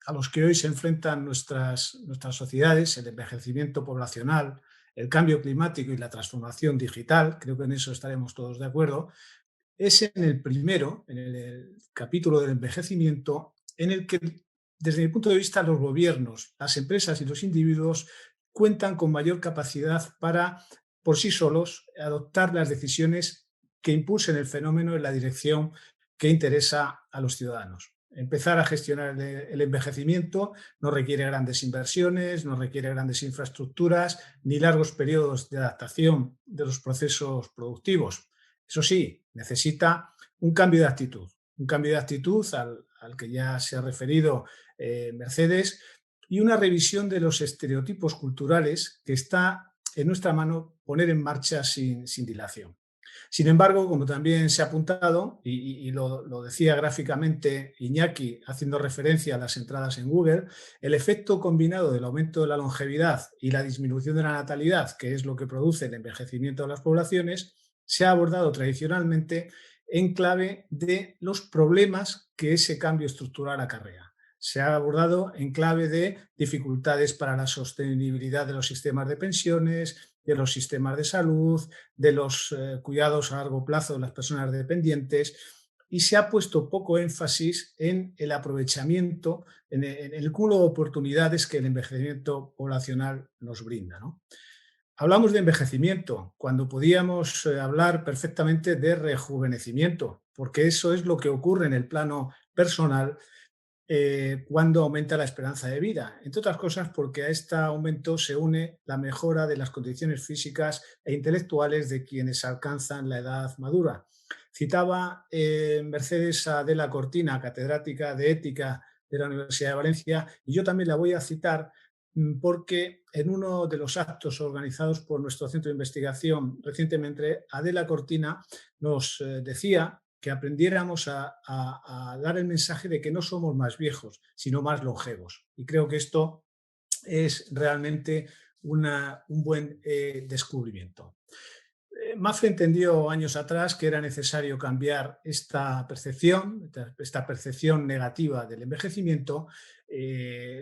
a los que hoy se enfrentan nuestras sociedades, el envejecimiento poblacional, el cambio climático y la transformación digital, creo que en eso estaremos todos de acuerdo, es en el primero, en el capítulo del envejecimiento, en el que, desde mi punto de vista, los gobiernos, las empresas y los individuos cuentan con mayor capacidad para, por sí solos, adoptar las decisiones que impulsen el fenómeno en la dirección que interesa a los ciudadanos. Empezar a gestionar el envejecimiento no requiere grandes inversiones, no requiere grandes infraestructuras ni largos periodos de adaptación de los procesos productivos. Eso sí, necesita un cambio de actitud al que ya se ha referido Mercedes, y una revisión de los estereotipos culturales que está en nuestra mano poner en marcha sin dilación. Sin embargo, como también se ha apuntado, y lo decía gráficamente Iñaki haciendo referencia a las entradas en Google, el efecto combinado del aumento de la longevidad y la disminución de la natalidad, que es lo que produce el envejecimiento de las poblaciones, se ha abordado tradicionalmente en clave de los problemas que ese cambio estructural acarrea. Se ha abordado en clave de dificultades para la sostenibilidad de los sistemas de pensiones, de los sistemas de salud, de los cuidados a largo plazo de las personas dependientes, y se ha puesto poco énfasis en el aprovechamiento, en el cúmulo de oportunidades que el envejecimiento poblacional nos brinda, ¿no? Hablamos de envejecimiento cuando podíamos hablar perfectamente de rejuvenecimiento, porque eso es lo que ocurre en el plano personal cuando aumenta la esperanza de vida, entre otras cosas porque a este aumento se une la mejora de las condiciones físicas e intelectuales de quienes alcanzan la edad madura. Citaba Mercedes a Adela Cortina, catedrática de Ética de la Universidad de Valencia, y yo también la voy a citar porque en uno de los actos organizados por nuestro centro de investigación recientemente, Adela Cortina nos decía que aprendiéramos a dar el mensaje de que no somos más viejos, sino más longevos. Y creo que esto es realmente un buen descubrimiento. Mafre entendió años atrás que era necesario cambiar esta percepción negativa del envejecimiento,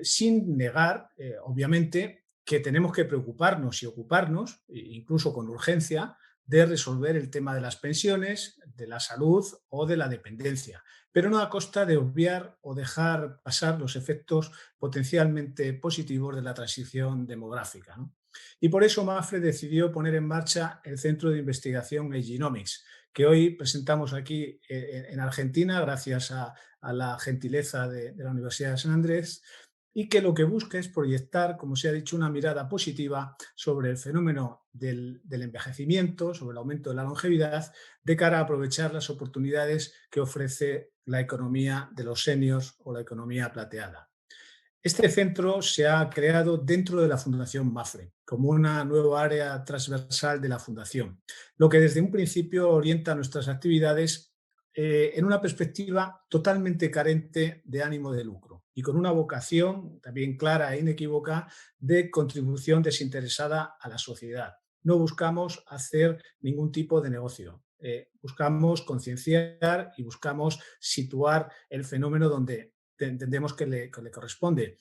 sin negar, obviamente, que tenemos que preocuparnos y ocuparnos, incluso con urgencia, de resolver el tema de las pensiones, de la salud o de la dependencia, pero no a costa de obviar o dejar pasar los efectos potencialmente positivos de la transición demográfica, ¿no? Y por eso Mafre decidió poner en marcha el Centro de Investigación Agenomics, que hoy presentamos aquí en Argentina gracias a la gentileza de la Universidad de San Andrés, y que lo que busca es proyectar, como se ha dicho, una mirada positiva sobre el fenómeno del envejecimiento, sobre el aumento de la longevidad, de cara a aprovechar las oportunidades que ofrece la economía de los seniors o la economía plateada. Este centro se ha creado dentro de la Fundación Mafre, como una nueva área transversal de la Fundación, lo que desde un principio orienta nuestras actividades en una perspectiva totalmente carente de ánimo de lucro y con una vocación también clara e inequívoca de contribución desinteresada a la sociedad. No buscamos hacer ningún tipo de negocio, buscamos concienciar y buscamos situar el fenómeno donde entendemos que le corresponde.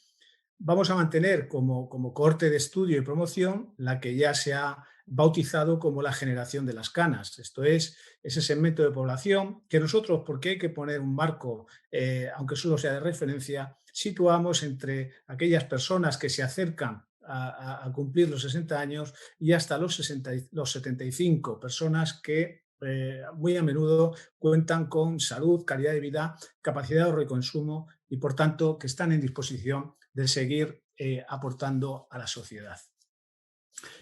Vamos a mantener como cohorte de estudio y promoción la que ya se ha bautizado como la generación de las canas. Esto es ese segmento de población que nosotros, porque hay que poner un marco, aunque solo sea de referencia, situamos entre aquellas personas que se acercan a cumplir los 60 años y hasta los 75, personas que muy a menudo cuentan con salud, calidad de vida, capacidad de ahorro y consumo y, por tanto, que están en disposición de seguir aportando a la sociedad.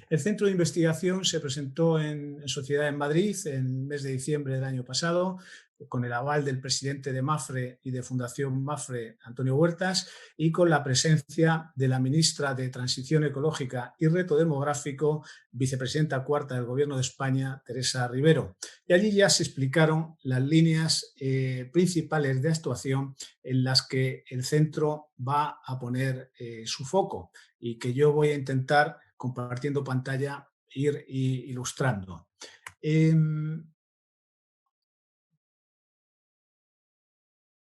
El centro de investigación se presentó en Sociedad en Madrid en el mes de diciembre del año pasado, con el aval del presidente de MAFRE y de Fundación MAFRE, Antonio Huertas, y con la presencia de la ministra de Transición Ecológica y Reto Demográfico, vicepresidenta cuarta del Gobierno de España, Teresa Rivero. Y allí ya se explicaron las líneas principales de actuación en las que el centro va a poner su foco y que yo voy a intentar, compartiendo pantalla, ir ilustrando.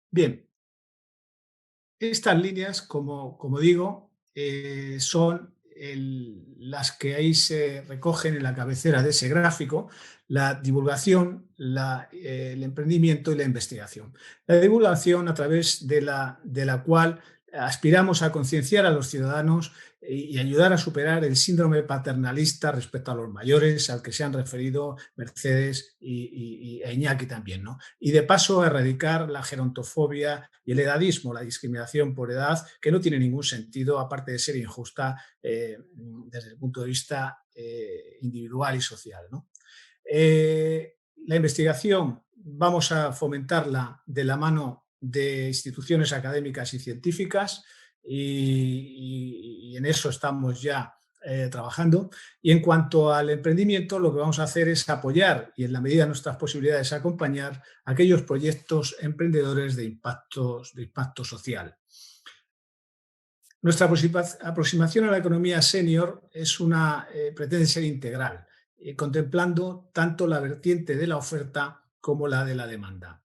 Bien, estas líneas, como digo, son las que ahí se recogen en la cabecera de ese gráfico: la divulgación, el emprendimiento y la investigación. La divulgación, a través de la cual aspiramos a concienciar a los ciudadanos y ayudar a superar el síndrome paternalista respecto a los mayores, al que se han referido Mercedes e Iñaki también, ¿no? Y de paso a erradicar la gerontofobia y el edadismo, la discriminación por edad, que no tiene ningún sentido, aparte de ser injusta desde el punto de vista individual y social, ¿no? La investigación vamos a fomentarla de la mano de instituciones académicas y científicas, y en eso estamos ya trabajando. Y en cuanto al emprendimiento, lo que vamos a hacer es apoyar y, en la medida de nuestras posibilidades, acompañar aquellos proyectos emprendedores de impacto social. Nuestra aproximación a la economía senior pretende ser integral, contemplando tanto la vertiente de la oferta como la de la demanda.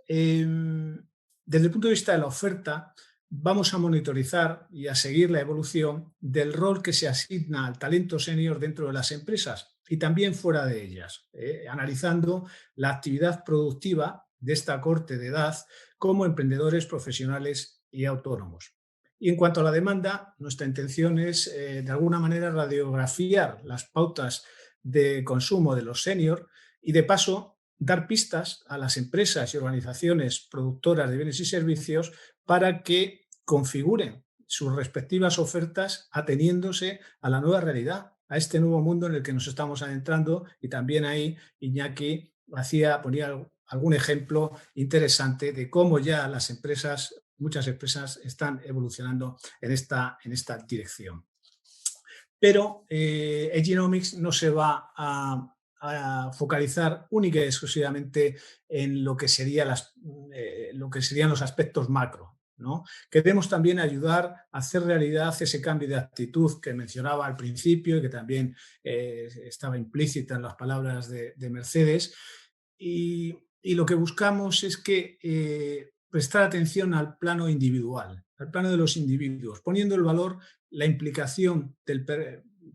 Desde el punto de vista de la oferta, vamos a monitorizar y a seguir la evolución del rol que se asigna al talento senior dentro de las empresas y también fuera de ellas, analizando la actividad productiva de esta corte de edad como emprendedores profesionales y autónomos. Y en cuanto a la demanda, nuestra intención es, de alguna manera, radiografiar las pautas de consumo de los senior y, de paso, dar pistas a las empresas y organizaciones productoras de bienes y servicios para que configuren sus respectivas ofertas ateniéndose a la nueva realidad, a este nuevo mundo en el que nos estamos adentrando. Y también ahí Iñaki ponía algún ejemplo interesante de cómo ya muchas empresas están evolucionando en esta dirección. Pero Agenomics no se va a focalizar única y exclusivamente en lo que serían los aspectos macro, ¿no? Queremos también ayudar a hacer realidad ese cambio de actitud que mencionaba al principio y que también estaba implícita en las palabras de Mercedes. Y lo que buscamos es que prestar atención al plano individual, al plano de los individuos, poniendo el valor, la implicación del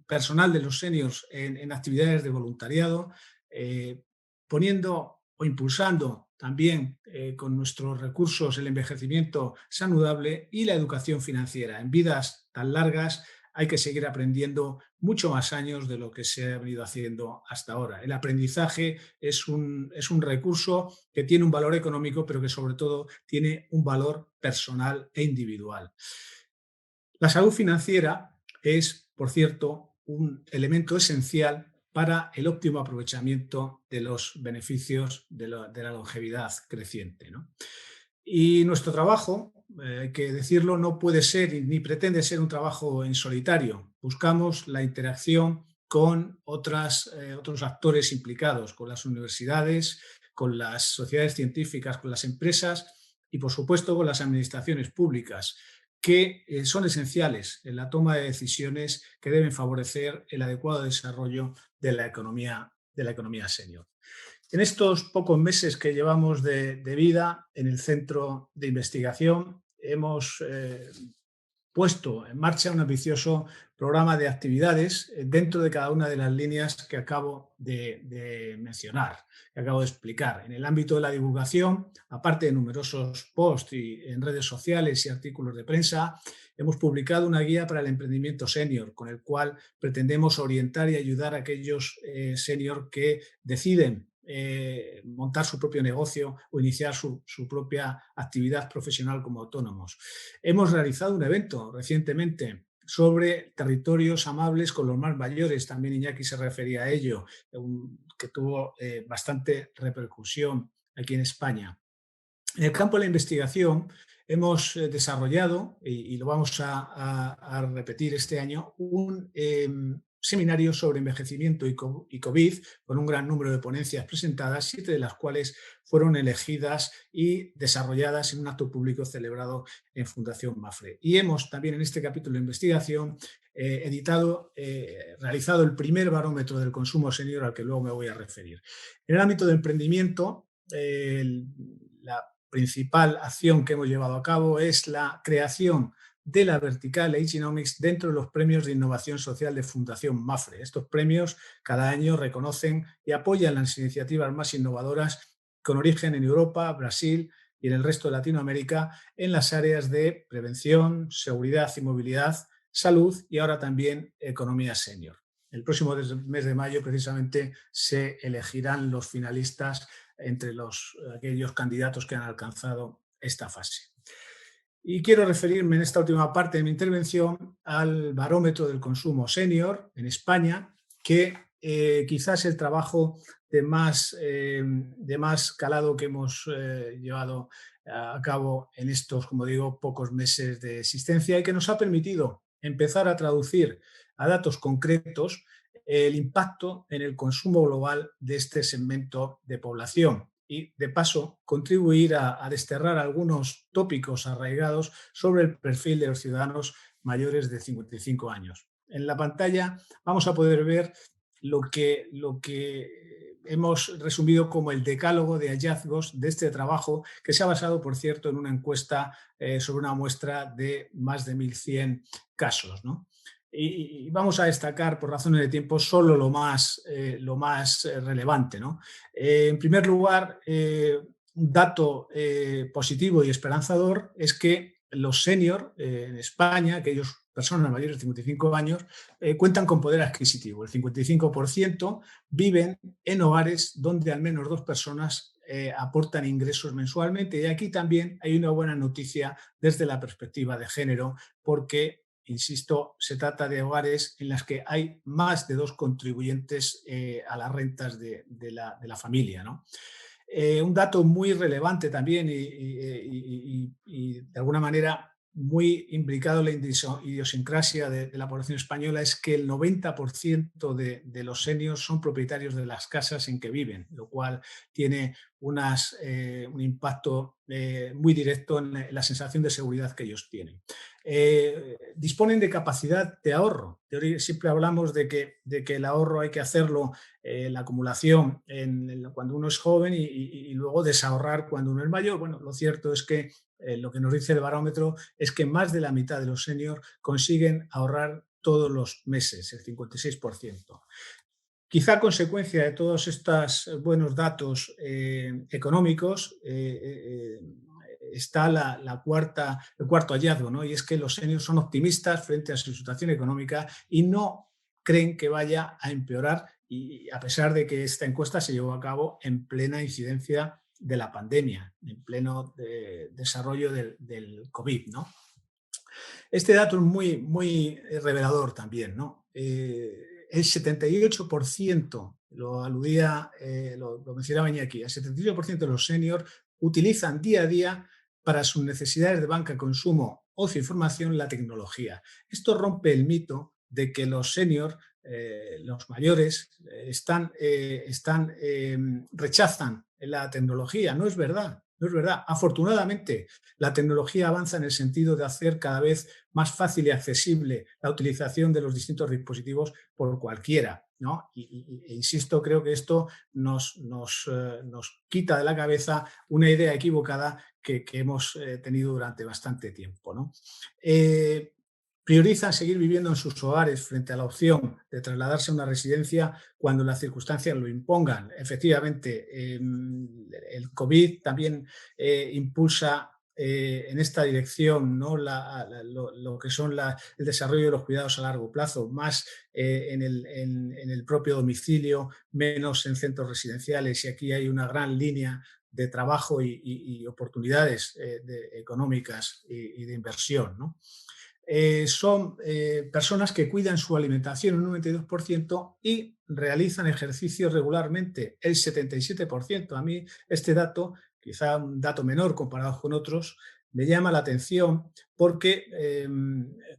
personal de los seniors en actividades de voluntariado, poniendo o impulsando también con nuestros recursos el envejecimiento saludable y la educación financiera. En vidas tan largas hay que seguir aprendiendo mucho más años de lo que se ha venido haciendo hasta ahora. El aprendizaje es un recurso que tiene un valor económico, pero que sobre todo tiene un valor personal e individual. La salud financiera es, por cierto, un elemento esencial para el óptimo aprovechamiento de los beneficios de la longevidad creciente, ¿no? Y nuestro trabajo, hay que decirlo, no puede ser ni pretende ser un trabajo en solitario. Buscamos la interacción con otros actores implicados, con las universidades, con las sociedades científicas, con las empresas y, por supuesto, con las administraciones públicas, que son esenciales en la toma de decisiones que deben favorecer el adecuado desarrollo de la economía senior. En estos pocos meses que llevamos de vida en el centro de investigación, hemos puesto en marcha un ambicioso programa de actividades dentro de cada una de las líneas que acabo de mencionar, que acabo de explicar. En el ámbito de la divulgación, aparte de numerosos posts en redes sociales y artículos de prensa, hemos publicado una guía para el emprendimiento senior, con el cual pretendemos orientar y ayudar a aquellos senior que deciden montar su propio negocio o iniciar su propia actividad profesional como autónomos. Hemos realizado un evento recientemente sobre territorios amables con los más mayores, también Iñaki se refería a ello, que tuvo bastante repercusión aquí en España. En el campo de la investigación hemos desarrollado, y lo vamos a repetir este año, un seminario sobre envejecimiento y COVID, con un gran número de ponencias presentadas, 7 de las cuales fueron elegidas y desarrolladas en un acto público celebrado en Fundación Mafre. Y hemos también en este capítulo de investigación realizado el primer barómetro del consumo senior al que luego me voy a referir. En el ámbito de emprendimiento, la principal acción que hemos llevado a cabo es la creación de la vertical Agenomics dentro de los premios de innovación social de Fundación Mafre. Estos premios cada año reconocen y apoyan las iniciativas más innovadoras con origen en Europa, Brasil y en el resto de Latinoamérica en las áreas de prevención, seguridad y movilidad, salud y ahora también economía senior. El próximo mes de mayo precisamente se elegirán los finalistas entre aquellos candidatos que han alcanzado esta fase. Y quiero referirme en esta última parte de mi intervención al barómetro del consumo senior en España, que quizás el trabajo de más calado que hemos llevado a cabo en estos, como digo, pocos meses de existencia y que nos ha permitido empezar a traducir a datos concretos el impacto en el consumo global de este segmento de población y, de paso, contribuir a desterrar algunos tópicos arraigados sobre el perfil de los ciudadanos mayores de 55 años. En la pantalla vamos a poder ver lo que hemos resumido como el decálogo de hallazgos de este trabajo, que se ha basado, por cierto, en una encuesta sobre una muestra de más de 1.100 casos, ¿no? Y vamos a destacar, por razones de tiempo, solo lo más relevante, ¿no? En primer lugar, un dato positivo y esperanzador es que los senior en España, aquellas personas mayores de 55 años, cuentan con poder adquisitivo. El 55% viven en hogares donde al menos 2 personas aportan ingresos mensualmente. Y aquí también hay una buena noticia desde la perspectiva de género, porque, insisto, se trata de hogares en los que hay más de 2 contribuyentes a las rentas de la familia, ¿no? Un dato muy relevante también y de alguna manera muy implicado en la idiosincrasia de la población española es que el 90% de los seniors son propietarios de las casas en que viven, lo cual tiene un impacto muy directo en la sensación de seguridad que ellos tienen. Disponen de capacidad de ahorro. Siempre hablamos de que el ahorro hay que hacerlo, la acumulación cuando uno es joven y luego desahorrar cuando uno es mayor. Bueno, lo cierto es que lo que nos dice el barómetro es que más de la mitad de los seniors consiguen ahorrar todos los meses, el 56%. Quizá a consecuencia de todos estos buenos datos económicos está el cuarto hallazgo, ¿no? Y es que los seniors son optimistas frente a su situación económica y no creen que vaya a empeorar, y a pesar de que esta encuesta se llevó a cabo en plena incidencia de la pandemia, en pleno desarrollo del COVID, ¿no? Este dato es muy revelador también, ¿no? El 78%, lo mencionaba Iñaki, el 78% de los seniors utilizan día a día para sus necesidades de banca, consumo, ocio y formación la tecnología. Esto rompe el mito de que los seniors, los mayores, rechazan la tecnología. No es verdad. No es verdad. Afortunadamente, la tecnología avanza en el sentido de hacer cada vez más fácil y accesible la utilización de los distintos dispositivos por cualquiera, ¿no? E insisto, creo que esto nos quita de la cabeza una idea equivocada que hemos tenido durante bastante tiempo, ¿no? Priorizan seguir viviendo en sus hogares frente a la opción de trasladarse a una residencia cuando las circunstancias lo impongan. Efectivamente, el COVID también impulsa en esta dirección, ¿no? Lo que son el desarrollo de los cuidados a largo plazo, más en el propio domicilio, menos en centros residenciales, y aquí hay una gran línea de trabajo y oportunidades económicas y de inversión, ¿no? Son personas que cuidan su alimentación un 92% y realizan ejercicio regularmente el 77%. A mí este dato, quizá un dato menor comparado con otros, me llama la atención porque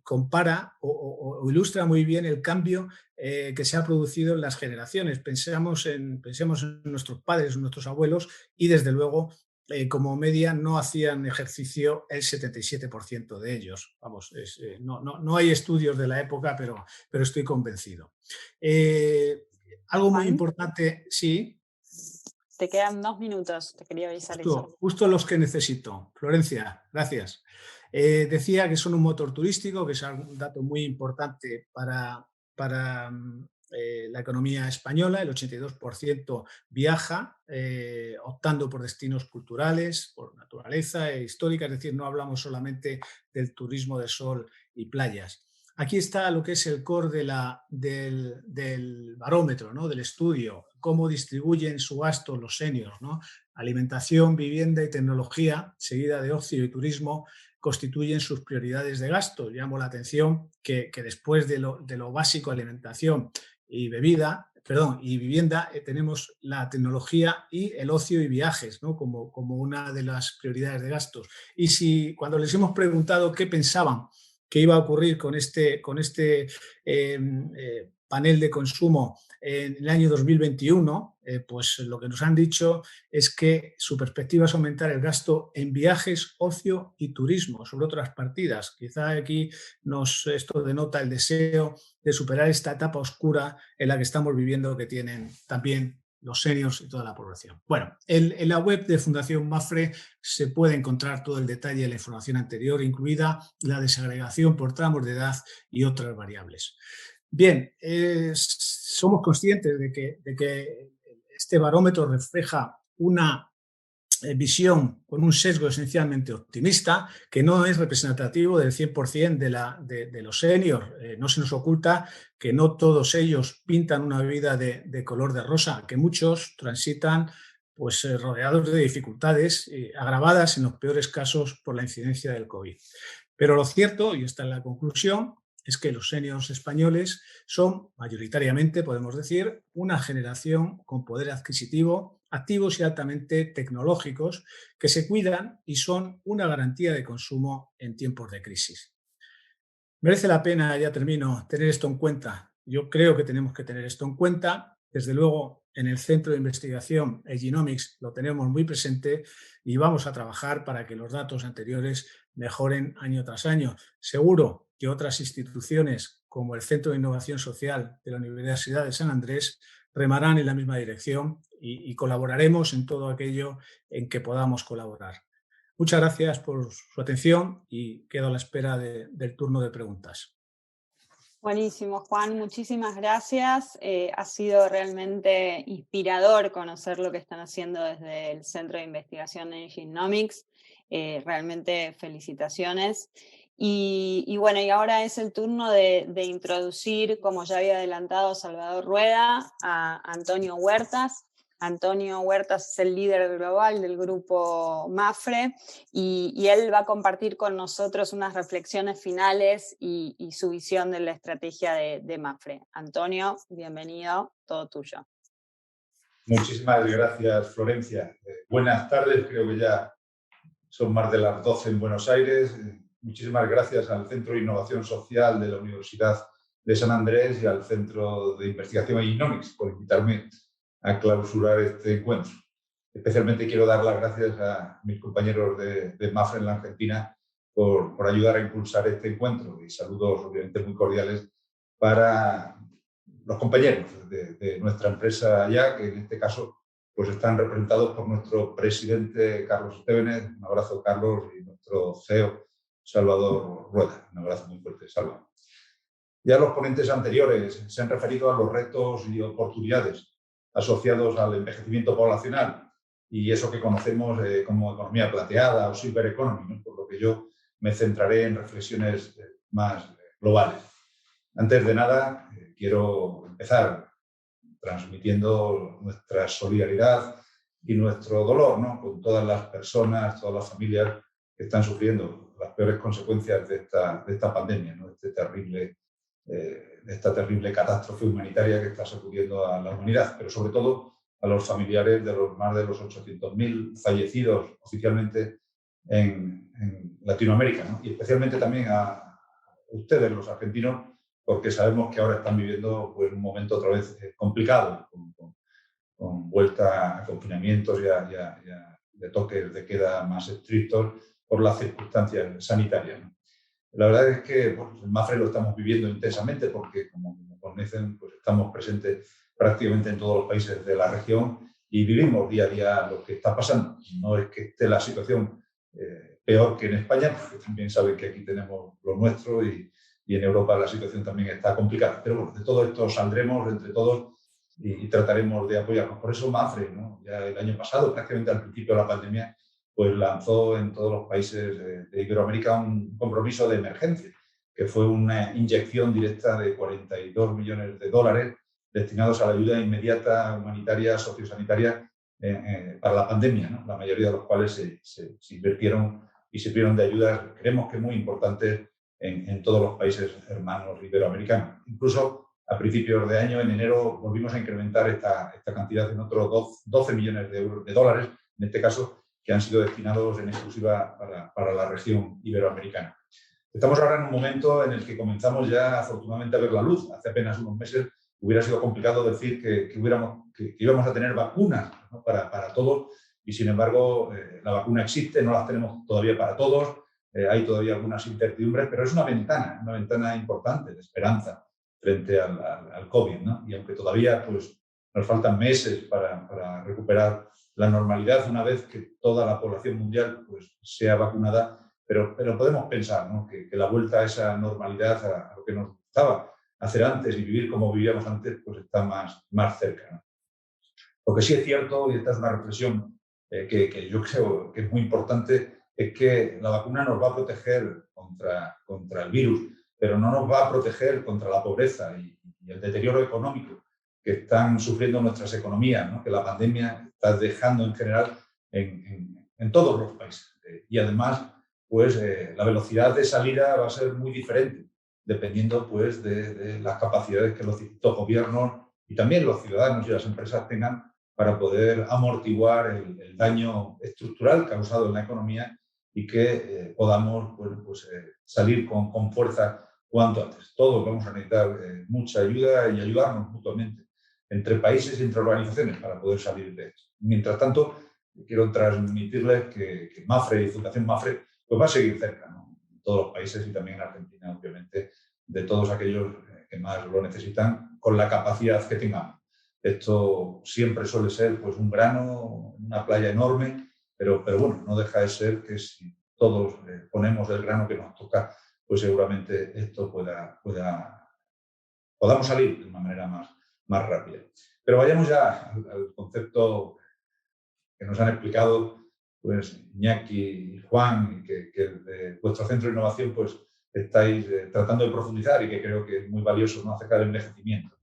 compara o ilustra muy bien el cambio que se ha producido en las generaciones. Pensemos en nuestros padres, en nuestros abuelos, y desde luego como media no hacían ejercicio el 77% de ellos. Vamos, no hay estudios de la época, pero estoy convencido. Algo muy importante, sí. Te quedan 2 minutos, te quería avisar eso. Justo los que necesito. Florencia, gracias. Decía que son un motor turístico, que es un dato muy importante para la economía española. El 82% viaja optando por destinos culturales, por naturaleza e histórica, es decir, no hablamos solamente del turismo de sol y playas. Aquí está lo que es el core del barómetro, ¿no? Del estudio, cómo distribuyen su gasto los seniors, ¿no? Alimentación, vivienda y tecnología, seguida de ocio y turismo, constituyen sus prioridades de gasto. Llamo la atención que después de lo básico, alimentación y vivienda, tenemos la tecnología y el ocio y viajes, ¿no? como una de las prioridades de gastos. Y cuando les hemos preguntado qué pensaban que iba a ocurrir con este panel de consumo en el año 2021, pues lo que nos han dicho es que su perspectiva es aumentar el gasto en viajes, ocio y turismo sobre otras partidas. Quizá aquí esto denota el deseo de superar esta etapa oscura en la que estamos viviendo, que tienen también los seniors y toda la población. Bueno, en la web de Fundación Mapfre se puede encontrar todo el detalle de la información anterior, incluida la desagregación por tramos de edad y otras variables. Bien, somos conscientes de que este barómetro refleja una visión con un sesgo esencialmente optimista, que no es representativo del 100% de los seniors. No se nos oculta que no todos ellos pintan una vida de color de rosa, que muchos transitan pues, rodeados de dificultades agravadas en los peores casos por la incidencia del COVID. Pero lo cierto, y esta es la conclusión, es que los seniors españoles son mayoritariamente, podemos decir, una generación con poder adquisitivo, activos y altamente tecnológicos, que se cuidan y son una garantía de consumo en tiempos de crisis. Merece la pena, ya termino, tener esto en cuenta. Yo creo que tenemos que tener esto en cuenta. Desde luego, en el centro de investigación, el Genomics, lo tenemos muy presente y vamos a trabajar para que los datos anteriores mejoren año tras año. Seguro que otras instituciones, como el Centro de Innovación Social de la Universidad de San Andrés, remarán en la misma dirección y colaboraremos en todo aquello en que podamos colaborar. Muchas gracias por su atención y quedo a la espera del turno de preguntas. Buenísimo, Juan, muchísimas gracias. Ha sido realmente inspirador conocer lo que están haciendo desde el Centro de Investigación en Genomics. Realmente felicitaciones. Y bueno, y ahora es el turno de introducir, como ya había adelantado Salvador Rueda, a Antonio Huertas. Antonio Huertas es el líder global del grupo Mapfre y él va a compartir con nosotros unas reflexiones finales y su visión de la estrategia de Mapfre. Antonio, bienvenido, todo tuyo. Muchísimas gracias, Florencia. Buenas tardes, creo que ya son más de las 12 en Buenos Aires. Muchísimas gracias al Centro de Innovación Social de la Universidad de San Andrés y al Centro de Investigación Genomics por invitarme a clausurar este encuentro. Especialmente quiero dar las gracias a mis compañeros de MAFRE en la Argentina por ayudar a impulsar este encuentro, y saludos obviamente muy cordiales para los compañeros de nuestra empresa allá, que en este caso pues están representados por nuestro presidente Carlos Estévenez. Un abrazo, Carlos, y nuestro CEO Salvador Rueda. Un abrazo muy fuerte, Salva. Ya los ponentes anteriores se han referido a los retos y oportunidades asociados al envejecimiento poblacional y eso que conocemos como economía plateada o silver economy, ¿no? Por lo que yo me centraré en reflexiones más globales. Antes de nada, quiero empezar transmitiendo nuestra solidaridad y nuestro dolor, ¿no? Con todas las personas, todas las familias que están sufriendo las peores consecuencias de esta pandemia, ¿no? De esta terrible catástrofe humanitaria que está sacudiendo a la humanidad, pero sobre todo a los familiares de los más de los 800.000 fallecidos oficialmente en Latinoamérica, ¿no? Y especialmente también a ustedes, los argentinos, porque sabemos que ahora están viviendo pues, un momento otra vez complicado, con vuelta a confinamientos y a de toques de queda más estrictos por las circunstancias sanitarias, ¿no? La verdad es que bueno, en MAFRE lo estamos viviendo intensamente porque, como conocen, pues estamos presentes prácticamente en todos los países de la región y vivimos día a día lo que está pasando. No es que esté la situación peor que en España, porque también saben que aquí tenemos lo nuestro y en Europa la situación también está complicada. Pero bueno, de todo esto saldremos entre todos y trataremos de apoyarnos. Por eso MAFRE, ¿no? Ya el año pasado, prácticamente al principio de la pandemia, pues lanzó en todos los países de Iberoamérica un compromiso de emergencia, que fue una inyección directa de 42 millones de dólares destinados a la ayuda inmediata, humanitaria, sociosanitaria para la pandemia, ¿no? La mayoría de los cuales se invirtieron y sirvieron de ayudas, creemos que muy importantes en todos los países hermanos iberoamericanos. Incluso a principios de año, en enero, volvimos a incrementar esta cantidad en otros 12 millones de dólares, en este caso, que han sido destinados en exclusiva para la región iberoamericana. Estamos ahora en un momento en el que comenzamos ya afortunadamente a ver la luz. Hace apenas unos meses hubiera sido complicado decir que íbamos a tener vacunas, ¿no? para todos, y sin embargo la vacuna existe, no las tenemos todavía para todos, hay todavía algunas incertidumbres, pero es una ventana importante de esperanza frente al COVID, ¿no? Y aunque todavía pues, nos faltan meses para recuperar la normalidad una vez que toda la población mundial pues, sea vacunada, pero podemos pensar, ¿no? que la vuelta a esa normalidad, a lo que nos gustaba hacer antes y vivir como vivíamos antes, pues está más cerca, ¿no? Lo que sí es cierto, y esta es una reflexión que yo creo que es muy importante, es que la vacuna nos va a proteger contra el virus, pero no nos va a proteger contra la pobreza y el deterioro económico que están sufriendo nuestras economías, ¿no? Que la pandemia está dejando en general en todos los países. Y además, pues la velocidad de salida va a ser muy diferente, dependiendo pues, de las capacidades que los distintos gobiernos y también los ciudadanos y las empresas tengan para poder amortiguar el daño estructural causado en la economía y que podamos pues, salir con fuerza cuanto antes. Todos vamos a necesitar mucha ayuda y ayudarnos mutuamente entre países y entre organizaciones para poder salir de esto. Mientras tanto, quiero transmitirles que MAFRE y Fundación MAFRE pues va a seguir cerca, ¿no? En todos los países y también en Argentina, obviamente, de todos aquellos que más lo necesitan, con la capacidad que tengamos. Esto siempre suele ser pues, un grano, una playa enorme, pero bueno, no deja de ser que si todos ponemos el grano que nos toca, pues seguramente esto podamos salir de una manera más rápida. Pero vayamos ya al concepto que nos han explicado pues, Iñaki y Juan, que de vuestro centro de innovación pues, estáis tratando de profundizar y que creo que es muy valioso, ¿no? Acerca del envejecimiento.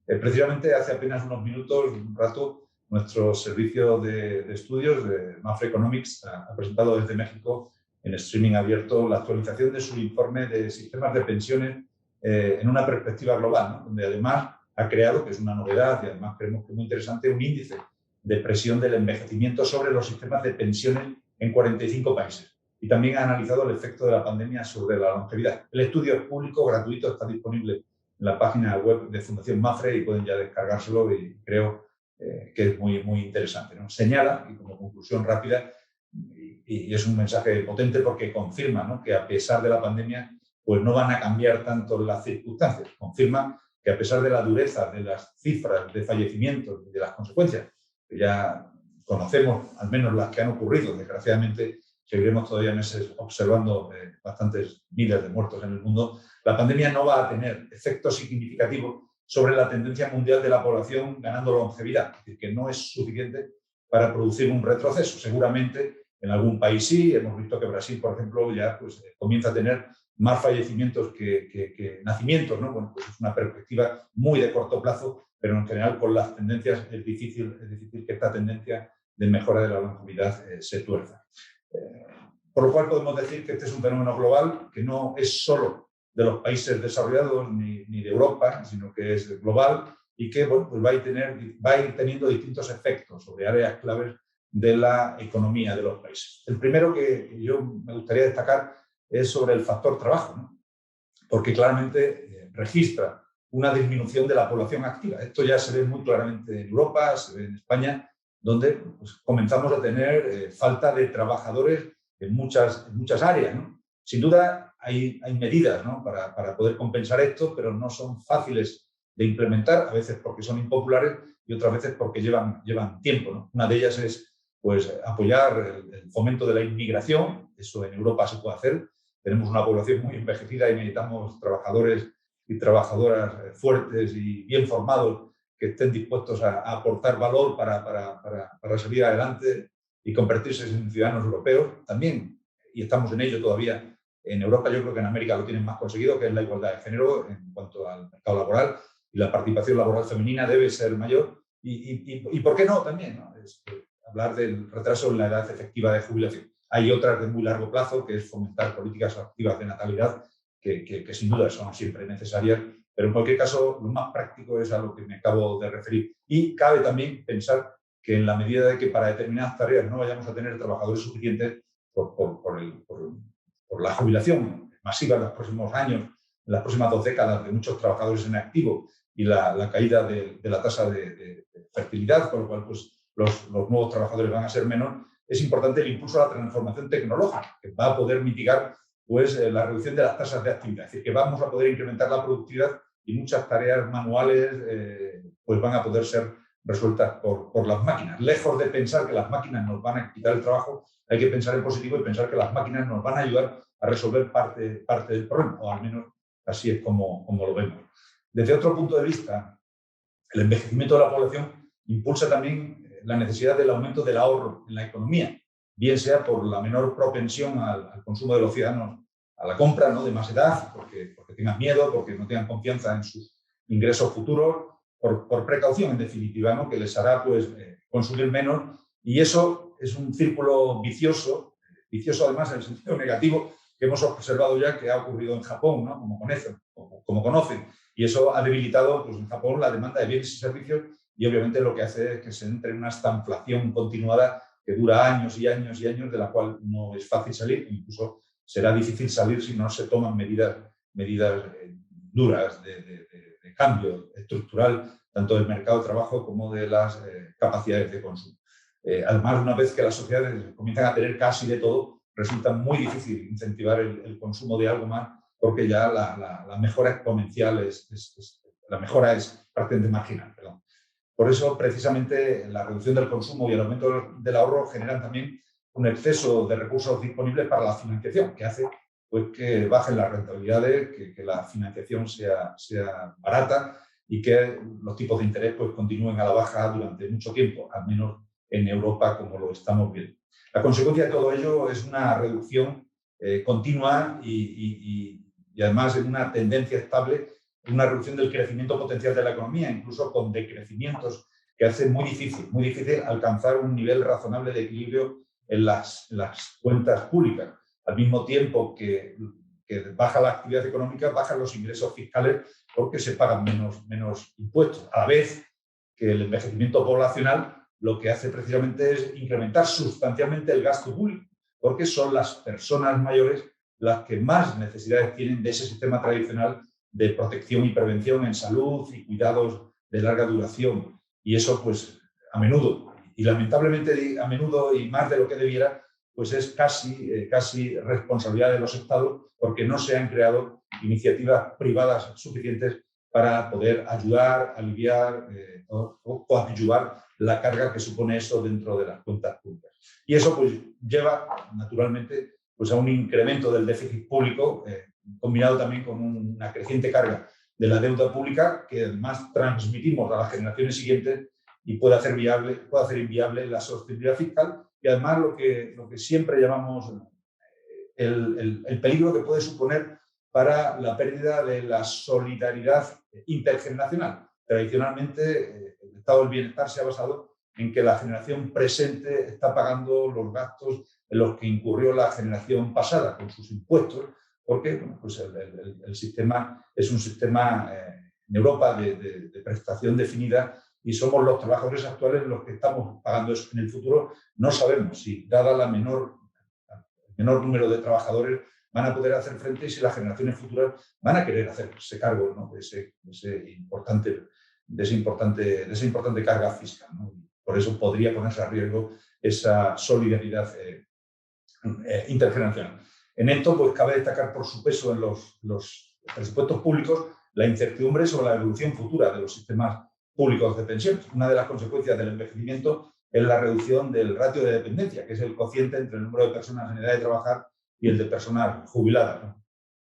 Precisamente hace apenas unos minutos, un rato, nuestro servicio de estudios de MAFRE Economics ha presentado desde México en streaming abierto la actualización de su informe de sistemas de pensiones en una perspectiva global, ¿no? Donde además ha creado, que es una novedad y además creemos que es muy interesante, un índice de presión del envejecimiento sobre los sistemas de pensiones en 45 países. Y también ha analizado el efecto de la pandemia sobre la longevidad. El estudio es público, gratuito, está disponible en la página web de Fundación MAFRE y pueden ya descargárselo y creo que es muy, muy interesante, ¿no? Señala, y como conclusión rápida, y es un mensaje potente porque confirma, ¿no?, que a pesar de la pandemia pues no van a cambiar tanto las circunstancias. Confirma que a pesar de la dureza de las cifras de fallecimientos y de las consecuencias, que ya conocemos, al menos las que han ocurrido, desgraciadamente seguiremos todavía meses observando bastantes miles de muertos en el mundo, la pandemia no va a tener efectos significativos sobre la tendencia mundial de la población ganando longevidad. Es decir, que no es suficiente para producir un retroceso. Seguramente en algún país sí, hemos visto que Brasil, por ejemplo, ya pues, comienza a tener más fallecimientos que nacimientos, ¿no? Bueno, pues es una perspectiva muy de corto plazo, pero en general con las tendencias es difícil que esta tendencia de mejora de la longevidad se tuerza. Por lo cual podemos decir que este es un fenómeno global que no es solo de los países desarrollados ni de Europa, sino que es global y que bueno, pues va a ir teniendo distintos efectos sobre áreas claves de la economía de los países. El primero que yo me gustaría destacar es sobre el factor trabajo, ¿no? Porque claramente registra una disminución de la población activa. Esto ya se ve muy claramente en Europa, se ve en España, donde pues, comenzamos a tener falta de trabajadores en muchas áreas, ¿no? Sin duda hay medidas, ¿no?, para poder compensar esto, pero no son fáciles de implementar, a veces porque son impopulares y otras veces porque llevan tiempo, ¿no? Una de ellas es pues, apoyar el fomento de la inmigración. Eso en Europa se puede hacer. Tenemos una población muy envejecida y necesitamos trabajadores y trabajadoras fuertes y bien formados que estén dispuestos a aportar valor para salir adelante y convertirse en ciudadanos europeos. También, y estamos en ello todavía, en Europa yo creo que en América lo tienen más conseguido, que es la igualdad de género en cuanto al mercado laboral, y la participación laboral femenina debe ser mayor. Y ¿por qué no también, ¿no? Hablar del retraso en la edad efectiva de jubilación. Hay otras de muy largo plazo, que es fomentar políticas activas de natalidad, que sin duda son siempre necesarias, pero en cualquier caso lo más práctico es a lo que me acabo de referir. Y cabe también pensar que en la medida de que para determinadas tareas no vayamos a tener trabajadores suficientes por la jubilación masiva en los próximos años, en las próximas 2 décadas, de muchos trabajadores en activo y la caída de la tasa de fertilidad, con lo cual pues, los nuevos trabajadores van a ser menos, es importante el impulso a la transformación tecnológica, que va a poder mitigar pues, la reducción de las tasas de actividad. Es decir, que vamos a poder incrementar la productividad y muchas tareas manuales pues van a poder ser resueltas por las máquinas. Lejos de pensar que las máquinas nos van a quitar el trabajo, hay que pensar en positivo y pensar que las máquinas nos van a ayudar a resolver parte del problema, o al menos así es como lo vemos. Desde otro punto de vista, el envejecimiento de la población impulsa también la necesidad del aumento del ahorro en la economía, bien sea por la menor propensión al consumo de los ciudadanos a la compra, ¿no?, de más edad, porque tengan miedo, porque no tengan confianza en sus ingresos futuros, por precaución, en definitiva, ¿no?, que les hará pues, consumir menos. Y eso es un círculo vicioso además en el sentido negativo, que hemos observado ya que ha ocurrido en Japón, ¿no?, como conocen. Y eso ha debilitado pues, en Japón la demanda de bienes y servicios y obviamente lo que hace es que se entre en una estanflación continuada que dura años y años y años, de la cual no es fácil salir, incluso será difícil salir si no se toman medidas duras de cambio estructural, tanto del mercado de trabajo como de las capacidades de consumo. Además, una vez que las sociedades comienzan a tener casi de todo, resulta muy difícil incentivar el consumo de algo más, porque ya la mejora exponencial la mejora es prácticamente marginal. Perdón. Por eso, precisamente, la reducción del consumo y el aumento del ahorro generan también un exceso de recursos disponibles para la financiación, que hace pues, que bajen las rentabilidades, que la financiación sea barata y que los tipos de interés pues, continúen a la baja durante mucho tiempo, al menos en Europa, como lo estamos viendo. La consecuencia de todo ello es una reducción continua y además en una tendencia estable, una reducción del crecimiento potencial de la economía, incluso con decrecimientos que hacen muy difícil alcanzar un nivel razonable de equilibrio en las cuentas públicas. Al mismo tiempo que baja la actividad económica, bajan los ingresos fiscales porque se pagan menos impuestos, a la vez que el envejecimiento poblacional lo que hace precisamente es incrementar sustancialmente el gasto público, porque son las personas mayores las que más necesidades tienen de ese sistema tradicional de protección y prevención en salud y cuidados de larga duración. Y eso pues a menudo, y lamentablemente a menudo y más de lo que debiera, pues es casi responsabilidad de los estados, porque no se han creado iniciativas privadas suficientes para poder ayudar, aliviar o coadyuvar la carga que supone eso dentro de las cuentas públicas. Y eso pues lleva naturalmente pues, a un incremento del déficit público, combinado también con una creciente carga de la deuda pública que además transmitimos a las generaciones siguientes y puede hacer inviable la sostenibilidad fiscal y además lo que siempre llamamos el peligro que puede suponer para la pérdida de la solidaridad intergeneracional. Tradicionalmente, el estado del bienestar se ha basado en que la generación presente está pagando los gastos en los que incurrió la generación pasada con sus impuestos, porque bueno, pues el sistema es un sistema en Europa de prestación definida y somos los trabajadores actuales los que estamos pagando eso. En el futuro no sabemos si, dada el menor número de trabajadores, van a poder hacer frente y si las generaciones futuras van a querer hacerse cargo, ¿no? de esa importante carga fiscal, ¿no? Por eso podría ponerse a riesgo esa solidaridad intergeneracional. En esto pues, cabe destacar por su peso en los presupuestos públicos la incertidumbre sobre la evolución futura de los sistemas públicos de pensiones. Una de las consecuencias del envejecimiento es la reducción del ratio de dependencia, que es el cociente entre el número de personas en edad de trabajar y el de personas jubiladas, ¿no?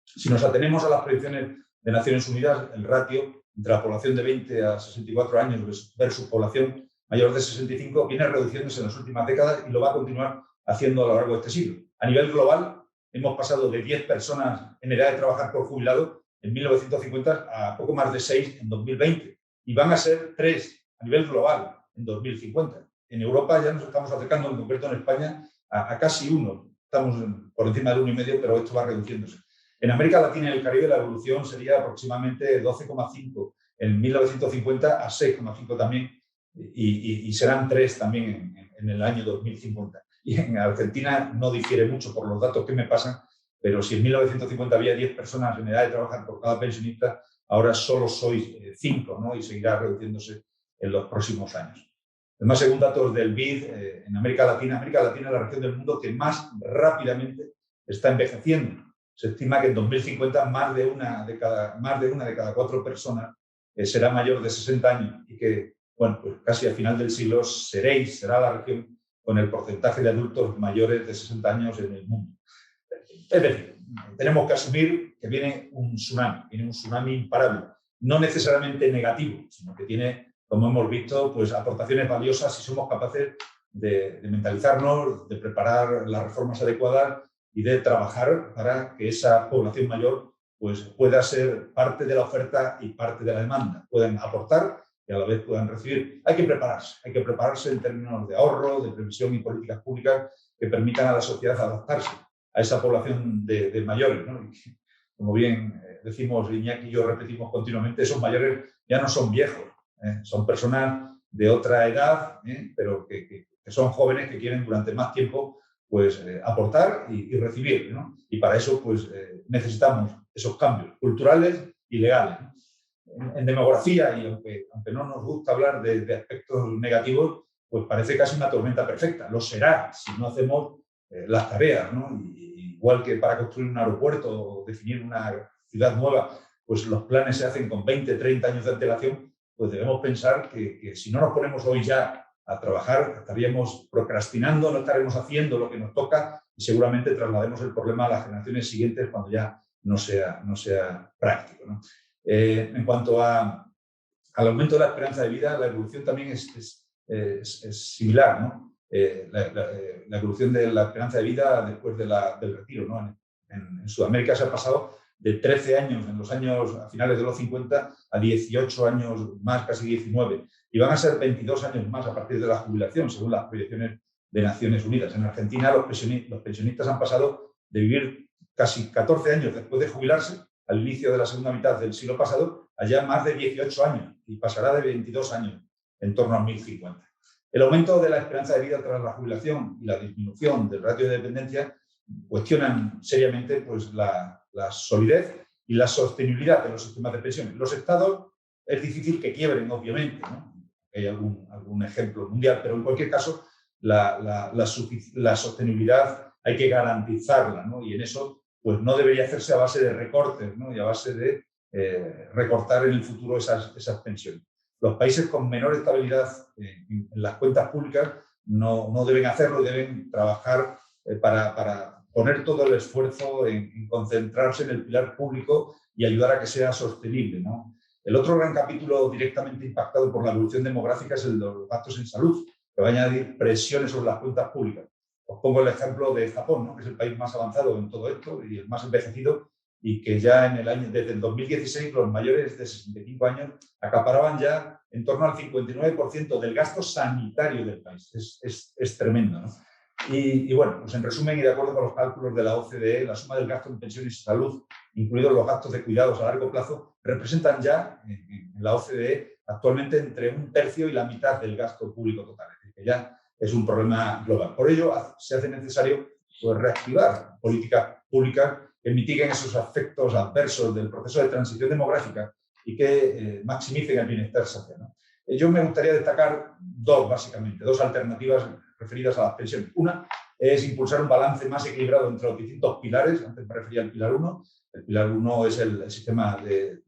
Si nos atenemos a las proyecciones de Naciones Unidas, el ratio entre la población de 20 a 64 años versus población mayor de 65 viene reduciéndose en las últimas décadas y lo va a continuar haciendo a lo largo de este siglo. A nivel global, hemos pasado de 10 personas en edad de trabajar por jubilado en 1950 a poco más de 6 en 2020 y van a ser 3 a nivel global en 2050. En Europa ya nos estamos acercando, en concreto en España, a casi 1. Estamos por encima del 1,5, pero esto va reduciéndose. En América Latina y el Caribe la evolución sería aproximadamente 12,5 en 1950 a 6,5 también y serán 3 también en el año 2050. Y en Argentina no difiere mucho por los datos que me pasan, pero si en 1950 había 10 personas en edad de trabajar por cada pensionista, ahora solo sois 5, ¿no? Y seguirá reduciéndose en los próximos años. Además, según datos del BID, en América Latina es la región del mundo que más rápidamente está envejeciendo. Se estima que en 2050 más de una de cada 4 personas será mayor de 60 años y que, bueno, pues casi al final del siglo será la región con el porcentaje de adultos mayores de 60 años en el mundo. Es decir, tenemos que asumir que viene un tsunami imparable, no necesariamente negativo, sino que tiene, como hemos visto, pues aportaciones valiosas si somos capaces de mentalizarnos, de preparar las reformas adecuadas y de trabajar para que esa población mayor pues, pueda ser parte de la oferta y parte de la demanda, puedan aportar y a la vez puedan recibir. Hay que prepararse en términos de ahorro, de previsión y políticas públicas que permitan a la sociedad adaptarse a esa población de mayores, ¿no? Y, como bien decimos, Iñaki y yo repetimos continuamente, esos mayores ya no son viejos, son personas de otra edad, pero que son jóvenes que quieren durante más tiempo pues, aportar y recibir, ¿no? Y para eso pues, necesitamos esos cambios culturales y legales, ¿no? En demografía, y aunque no nos gusta hablar de aspectos negativos, pues parece casi una tormenta perfecta. Lo será si no hacemos las tareas, ¿no? Igual que para construir un aeropuerto o definir una ciudad nueva, pues los planes se hacen con 20, 30 años de antelación, pues debemos pensar que si no nos ponemos hoy ya a trabajar, estaríamos procrastinando, no estaremos haciendo lo que nos toca y seguramente traslademos el problema a las generaciones siguientes cuando ya no sea práctico, ¿no? En cuanto al aumento de la esperanza de vida, la evolución también es similar, ¿no? La evolución de la esperanza de vida después del retiro, ¿no? En Sudamérica se ha pasado de 13 años a finales de los 50 a 18 años más, casi 19. Y van a ser 22 años más a partir de la jubilación, según las proyecciones de Naciones Unidas. En Argentina los pensionistas han pasado de vivir casi 14 años después de jubilarse, al inicio de la segunda mitad del siglo pasado, a ya más de 18 años y pasará de 22 años en torno a 2050. El aumento de la esperanza de vida tras la jubilación y la disminución del ratio de dependencia cuestionan seriamente pues, la solidez y la sostenibilidad de los sistemas de pensiones. Los estados es difícil que quiebren, obviamente, ¿no? hay algún ejemplo mundial, pero en cualquier caso la sostenibilidad hay que garantizarla, ¿no? Y en eso pues no debería hacerse a base de recortes, ¿no? Y a base de recortar en el futuro esas pensiones. Los países con menor estabilidad en las cuentas públicas no deben hacerlo, deben trabajar para poner todo el esfuerzo en concentrarse en el pilar público y ayudar a que sea sostenible, ¿no? El otro gran capítulo directamente impactado por la evolución demográfica es el de los gastos en salud, que va a añadir presiones sobre las cuentas públicas. Os pongo el ejemplo de Japón, ¿no? Que es el país más avanzado en todo esto y el más envejecido, y que ya desde el 2016 los mayores de 65 años acaparaban ya en torno al 59% del gasto sanitario del país. Es tremendo, ¿no? Y bueno, pues en resumen, y de acuerdo con los cálculos de la OCDE, la suma del gasto en pensiones y salud, incluidos los gastos de cuidados a largo plazo, representan ya en la OCDE actualmente entre 1/3 y la mitad del gasto público total. Es decir, que ya es un problema global. Por ello, se hace necesario pues, reactivar políticas públicas que mitiguen esos efectos adversos del proceso de transición demográfica y que maximicen el bienestar social, ¿no? Yo me gustaría destacar dos alternativas referidas a las pensiones. Una es impulsar un balance más equilibrado entre los distintos pilares. Antes me refería al pilar 1. El pilar 1 es el sistema de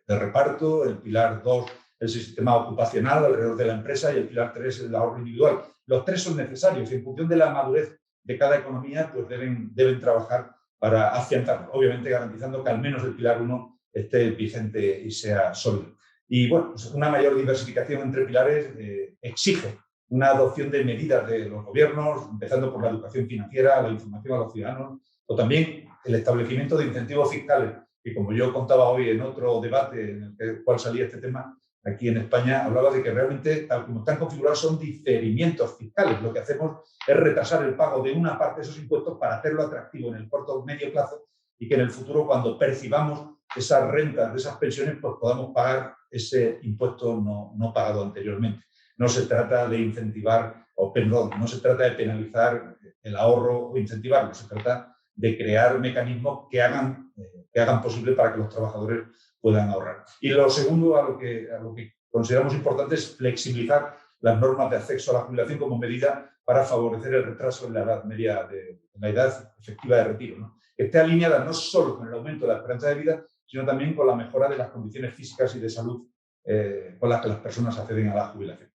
reparto, el pilar 2 es el sistema ocupacional alrededor de la empresa y el pilar 3 es el ahorro individual. Los tres son necesarios y en función de la madurez de cada economía pues deben trabajar para afianzarlo, obviamente garantizando que al menos el pilar 1 esté vigente y sea sólido. Y bueno, pues una mayor diversificación entre pilares exige una adopción de medidas de los gobiernos, empezando por la educación financiera, la información a los ciudadanos, o también el establecimiento de incentivos fiscales, que como yo contaba hoy en otro debate en el cual salía este tema, aquí en España hablaba de que realmente, tal como están configurados, son diferimientos fiscales. Lo que hacemos es retrasar el pago de una parte de esos impuestos para hacerlo atractivo en el corto o medio plazo y que en el futuro, cuando percibamos esas rentas de esas pensiones, pues podamos pagar ese impuesto no pagado anteriormente. No se trata de incentivar, no se trata de penalizar el ahorro o incentivarlo, se trata de crear mecanismos que hagan posible para que los trabajadores puedan ahorrar. Y lo segundo, a lo que consideramos importante, es flexibilizar las normas de acceso a la jubilación como medida para favorecer el retraso en la edad media, en la edad efectiva de retiro, ¿no? Que esté alineada no solo con el aumento de la esperanza de vida, sino también con la mejora de las condiciones físicas y de salud con las que las personas acceden a la jubilación.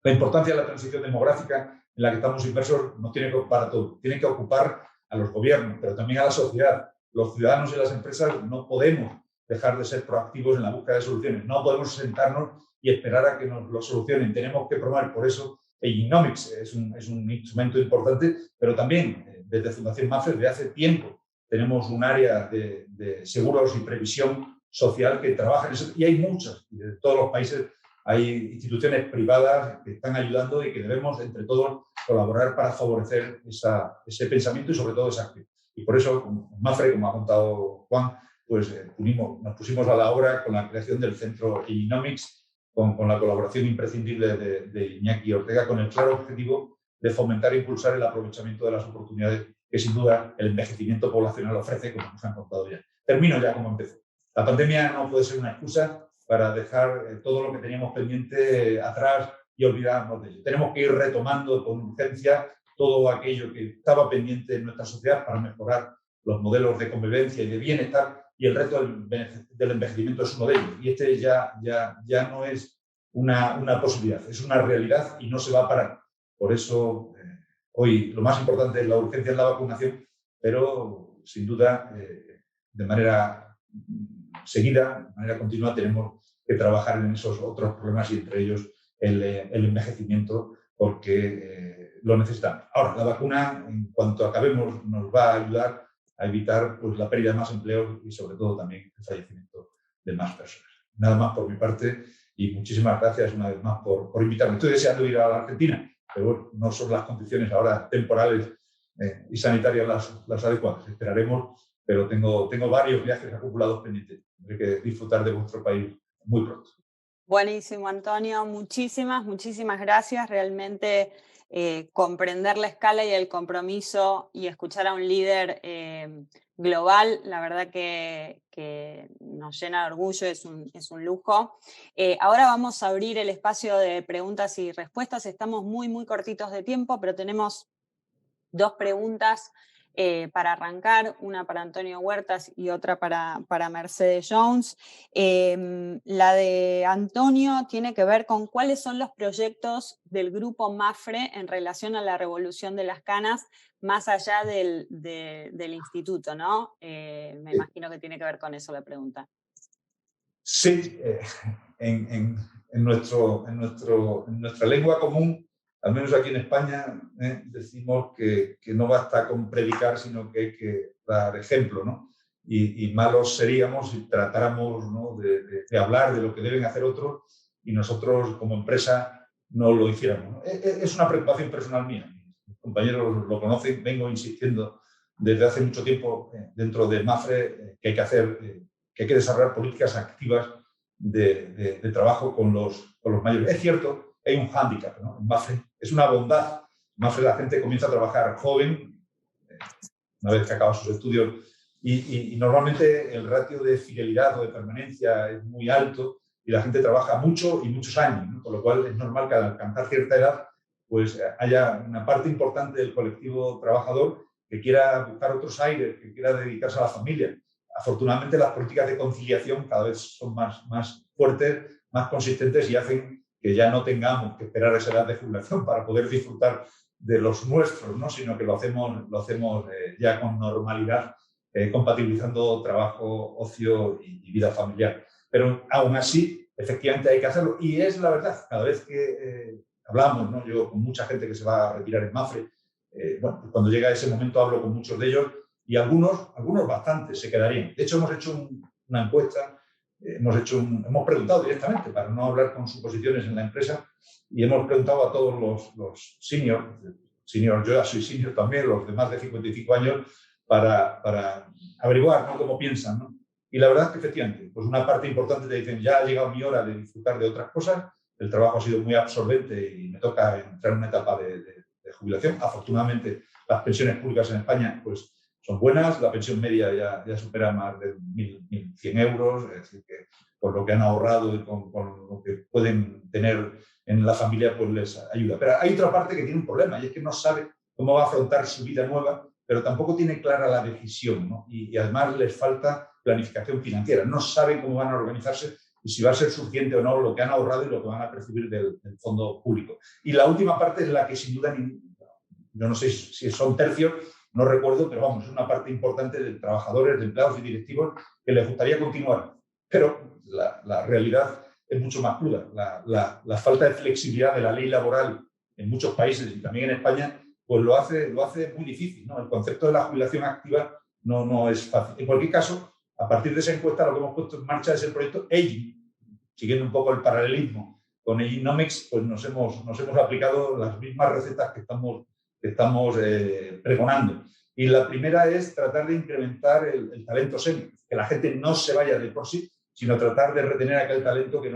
La importancia de la transición demográfica en la que estamos inmersos nos tiene que ocupar a todos. Tiene que ocupar a los gobiernos, pero también a la sociedad. Los ciudadanos y las empresas no podemos dejar de ser proactivos en la búsqueda de soluciones. No podemos sentarnos y esperar a que nos lo solucionen. Tenemos que promover, por eso, Economics es un instrumento importante, pero también desde Fundación MAFRE, desde hace tiempo, tenemos un área de seguros y previsión social que trabaja en eso, y hay muchas, y de todos los países hay instituciones privadas que están ayudando y que debemos, entre todos, colaborar para favorecer ese pensamiento y, sobre todo, esa acción. Y por eso, MAFRE, como ha contado Juan, pues nos pusimos a la obra con la creación del Centro Economics, con la colaboración imprescindible de Iñaki Ortega, con el claro objetivo de fomentar e impulsar el aprovechamiento de las oportunidades que, sin duda, el envejecimiento poblacional ofrece, como nos han contado ya. Termino ya como empecé. La pandemia no puede ser una excusa para dejar todo lo que teníamos pendiente atrás y olvidarnos de ello. Tenemos que ir retomando con urgencia todo aquello que estaba pendiente en nuestra sociedad para mejorar los modelos de convivencia y de bienestar, y el reto del envejecimiento es uno de ellos. Y este ya no es una posibilidad, es una realidad y no se va a parar. Por eso, hoy lo más importante es la urgencia en la vacunación, pero sin duda, de manera seguida, de manera continua, tenemos que trabajar en esos otros problemas y entre ellos el envejecimiento, porque lo necesitamos. Ahora, la vacuna, en cuanto acabemos, nos va a ayudar a evitar pues, la pérdida de más empleos y, sobre todo, también el fallecimiento de más personas. Nada más por mi parte y muchísimas gracias una vez más por invitarme. Estoy deseando ir a la Argentina, pero bueno, no son las condiciones ahora temporales y sanitarias las adecuadas. Esperaremos, pero tengo varios viajes acumulados pendientes. Tendré que disfrutar de vuestro país muy pronto. Buenísimo, Antonio. Muchísimas gracias. Realmente comprender la escala y el compromiso y escuchar a un líder global, la verdad que nos llena de orgullo, es un lujo. Ahora vamos a abrir el espacio de preguntas y respuestas. Estamos muy cortitos de tiempo, pero tenemos 2 preguntas para arrancar, una para Antonio Huertas y otra para Mercedes Jones. La de Antonio tiene que ver con cuáles son los proyectos del grupo MAPFRE en relación a la revolución de las canas, más allá del instituto, ¿no? Me imagino que tiene que ver con eso la pregunta. Sí, en nuestra lengua común, al menos aquí en España, decimos que no basta con predicar, sino que hay que dar ejemplo, ¿no? Y malos seríamos si tratáramos, ¿no?, de hablar de lo que deben hacer otros y nosotros como empresa no lo hiciéramos, ¿no? Es una preocupación personal mía. Mis compañeros lo conocen, vengo insistiendo desde hace mucho tiempo dentro de MAPFRE que hay que desarrollar políticas activas de trabajo con los mayores. Es cierto, hay un hándicap, ¿no? En MAPFRE es una bondad. En MAPFRE la gente comienza a trabajar joven, una vez que acaba sus estudios, y normalmente el ratio de fidelidad o de permanencia es muy alto y la gente trabaja mucho y muchos años, ¿no? Con lo cual es normal que al alcanzar cierta edad pues haya una parte importante del colectivo trabajador que quiera buscar otros aires, que quiera dedicarse a la familia. Afortunadamente las políticas de conciliación cada vez son más fuertes, más consistentes y hacen que ya no tengamos que esperar esa edad de jubilación para poder disfrutar de los nuestros, ¿no? Sino que lo hacemos ya con normalidad, compatibilizando trabajo, ocio y vida familiar. Pero aún así, efectivamente hay que hacerlo. Y es la verdad, cada vez que hablamos, ¿no?, yo con mucha gente que se va a retirar en MAPFRE, bueno, cuando llega ese momento hablo con muchos de ellos y algunos bastantes se quedarían. De hecho, hemos hecho una encuesta. Hemos preguntado directamente, para no hablar con suposiciones en la empresa, y hemos preguntado a todos los seniors, yo ya soy senior también, los de más de 55 años, para averiguar, ¿no?, cómo piensan, ¿no? Y la verdad es que efectivamente, pues una parte importante te dicen, ya ha llegado mi hora de disfrutar de otras cosas, el trabajo ha sido muy absorbente y me toca entrar en una etapa de jubilación. Afortunadamente, las pensiones públicas en España, pues, son buenas, la pensión media ya supera más de 1.100 euros, es decir, que con lo que han ahorrado y con lo que pueden tener en la familia, pues les ayuda. Pero hay otra parte que tiene un problema y es que no sabe cómo va a afrontar su vida nueva, pero tampoco tiene clara la decisión, ¿no? Y además les falta planificación financiera, no saben cómo van a organizarse y si va a ser suficiente o no lo que han ahorrado y lo que van a percibir del fondo público. Y la última parte es la que sin duda, yo no sé si son tercios, no recuerdo, pero vamos, es una parte importante de trabajadores, de empleados y directivos que les gustaría continuar. Pero la realidad es mucho más cruda. La falta de flexibilidad de la ley laboral en muchos países y también en España, pues lo hace muy difícil, ¿no? El concepto de la jubilación activa no es fácil. En cualquier caso, a partir de esa encuesta, lo que hemos puesto en marcha es el proyecto Aging, siguiendo un poco el paralelismo con Aginomics, pues nos hemos aplicado las mismas recetas que estamos pregonando. Y la primera es tratar de incrementar el talento senior, que la gente no se vaya de por sí, sino tratar de retener aquel talento que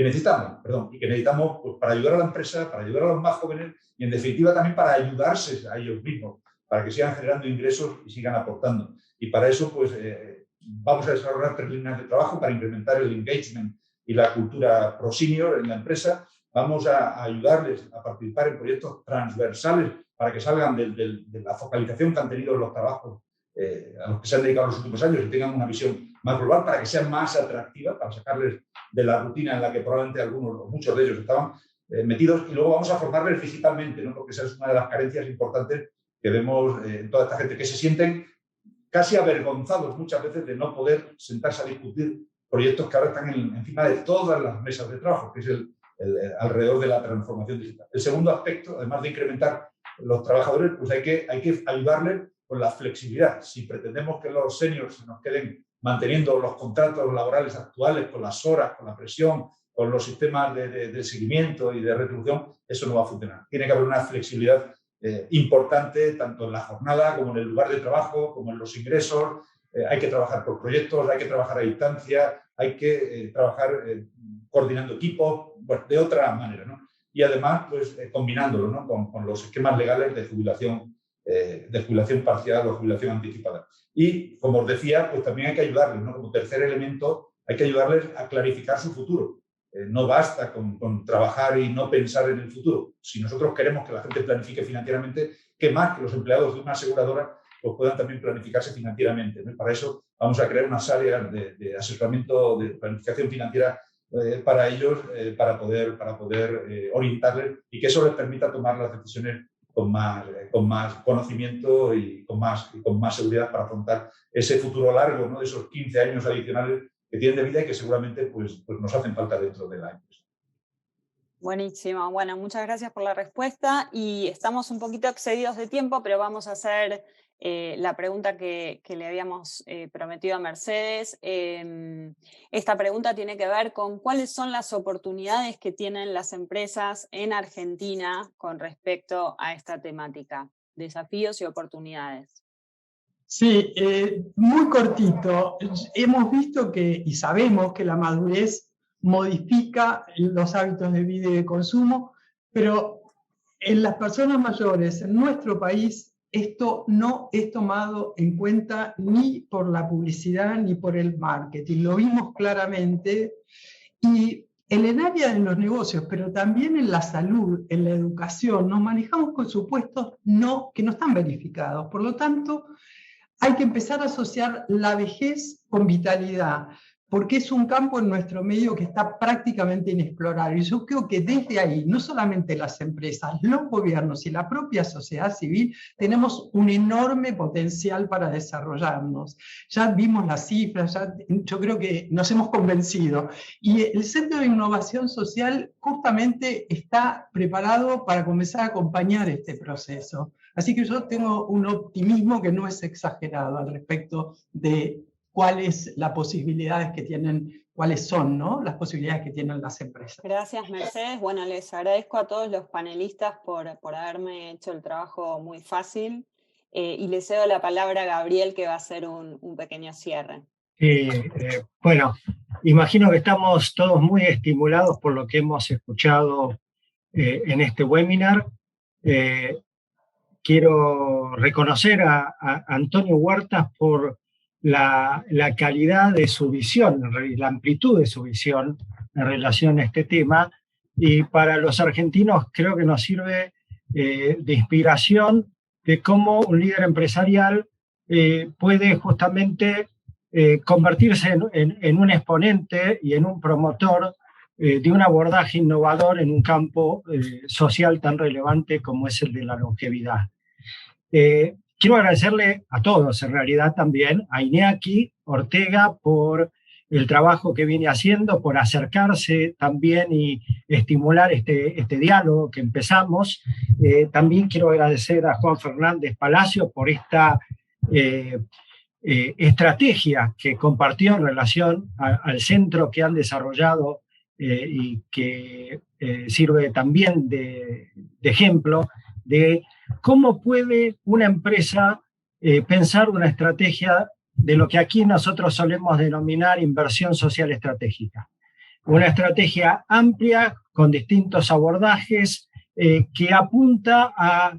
necesitamos pues, para ayudar a la empresa, para ayudar a los más jóvenes y en definitiva también para ayudarse a ellos mismos, para que sigan generando ingresos y sigan aportando. Y para eso pues vamos a desarrollar 3 líneas de trabajo para incrementar el engagement y la cultura pro senior en la empresa. Vamos a ayudarles a participar en proyectos transversales para que salgan de la focalización que han tenido los trabajos a los que se han dedicado los últimos años y tengan una visión más global, para que sean más atractivas, para sacarles de la rutina en la que probablemente algunos o muchos de ellos estaban metidos. Y luego vamos a formarles digitalmente, ¿no? Porque esa es una de las carencias importantes que vemos en toda esta gente, que se sienten casi avergonzados muchas veces de no poder sentarse a discutir proyectos que ahora están encima de todas las mesas de trabajo, que es alrededor de la transformación digital. El segundo aspecto, además de incrementar los trabajadores, pues hay que ayudarles con la flexibilidad. Si pretendemos que los seniors se nos queden manteniendo los contratos laborales actuales, con las horas, con la presión, con los sistemas de seguimiento y de retribución, eso no va a funcionar. Tiene que haber una flexibilidad importante, tanto en la jornada como en el lugar de trabajo, como en los ingresos. Hay que trabajar por proyectos, hay que trabajar a distancia, hay que trabajar coordinando equipos, bueno, de otra manera, ¿no? Y además, pues combinándolo, ¿no? con los esquemas legales de jubilación parcial o jubilación anticipada. Y, como os decía, pues también hay que ayudarles, ¿no? Como tercer elemento, hay que ayudarles a clarificar su futuro. No basta con trabajar y no pensar en el futuro. Si nosotros queremos que la gente planifique financieramente, ¿qué más que los empleados de una aseguradora pues puedan también planificarse financieramente, ¿no? Para eso vamos a crear unas áreas de asesoramiento, de planificación financiera para ellos, para poder orientarles y que eso les permita tomar las decisiones con más conocimiento y con más seguridad para afrontar ese futuro largo, ¿no? De esos 15 años adicionales que tienen de vida y que seguramente pues nos hacen falta dentro de la empresa. Buenísimo. Bueno, muchas gracias por la respuesta y estamos un poquito excedidos de tiempo, pero vamos a hacer la pregunta que le habíamos prometido a Mercedes. Esta pregunta tiene que ver con cuáles son las oportunidades que tienen las empresas en Argentina con respecto a esta temática, desafíos y oportunidades. Sí, muy cortito. Hemos visto y sabemos que la madurez modifica los hábitos de vida y de consumo, pero en las personas mayores en nuestro país esto no es tomado en cuenta ni por la publicidad ni por el marketing. Lo vimos claramente y en el área de los negocios, pero también en la salud, en la educación, nos manejamos con supuestos que no están verificados. Por lo tanto, hay que empezar a asociar la vejez con vitalidad, porque es un campo en nuestro medio que está prácticamente inexplorado. Y yo creo que desde ahí, no solamente las empresas, los gobiernos y la propia sociedad civil, tenemos un enorme potencial para desarrollarnos. Ya vimos las cifras, yo creo que nos hemos convencido. Y el Centro de Innovación Social justamente está preparado para comenzar a acompañar este proceso. Así que yo tengo un optimismo que no es exagerado al respecto de cuáles las posibilidades que tienen, cuáles son, ¿no?, las posibilidades que tienen las empresas. Gracias, Mercedes. Bueno, les agradezco a todos los panelistas por haberme hecho el trabajo muy fácil y le cedo la palabra a Gabriel, que va a hacer un pequeño cierre. Bueno, imagino que estamos todos muy estimulados por lo que hemos escuchado en este webinar. Quiero reconocer a Antonio Huertas por la calidad de su visión, la amplitud de su visión en relación a este tema, y para los argentinos creo que nos sirve de inspiración de cómo un líder empresarial puede justamente convertirse en un exponente y en un promotor de un abordaje innovador en un campo social tan relevante como es el de la longevidad. Quiero agradecerle a todos, en realidad también a Iñaki Ortega por el trabajo que viene haciendo, por acercarse también y estimular este diálogo que empezamos. También quiero agradecer a Juan Fernández Palacio por esta estrategia que compartió en relación al centro que han desarrollado y que sirve también de ejemplo de cómo puede una empresa pensar una estrategia de lo que aquí nosotros solemos denominar inversión social estratégica. Una estrategia amplia con distintos abordajes que apunta a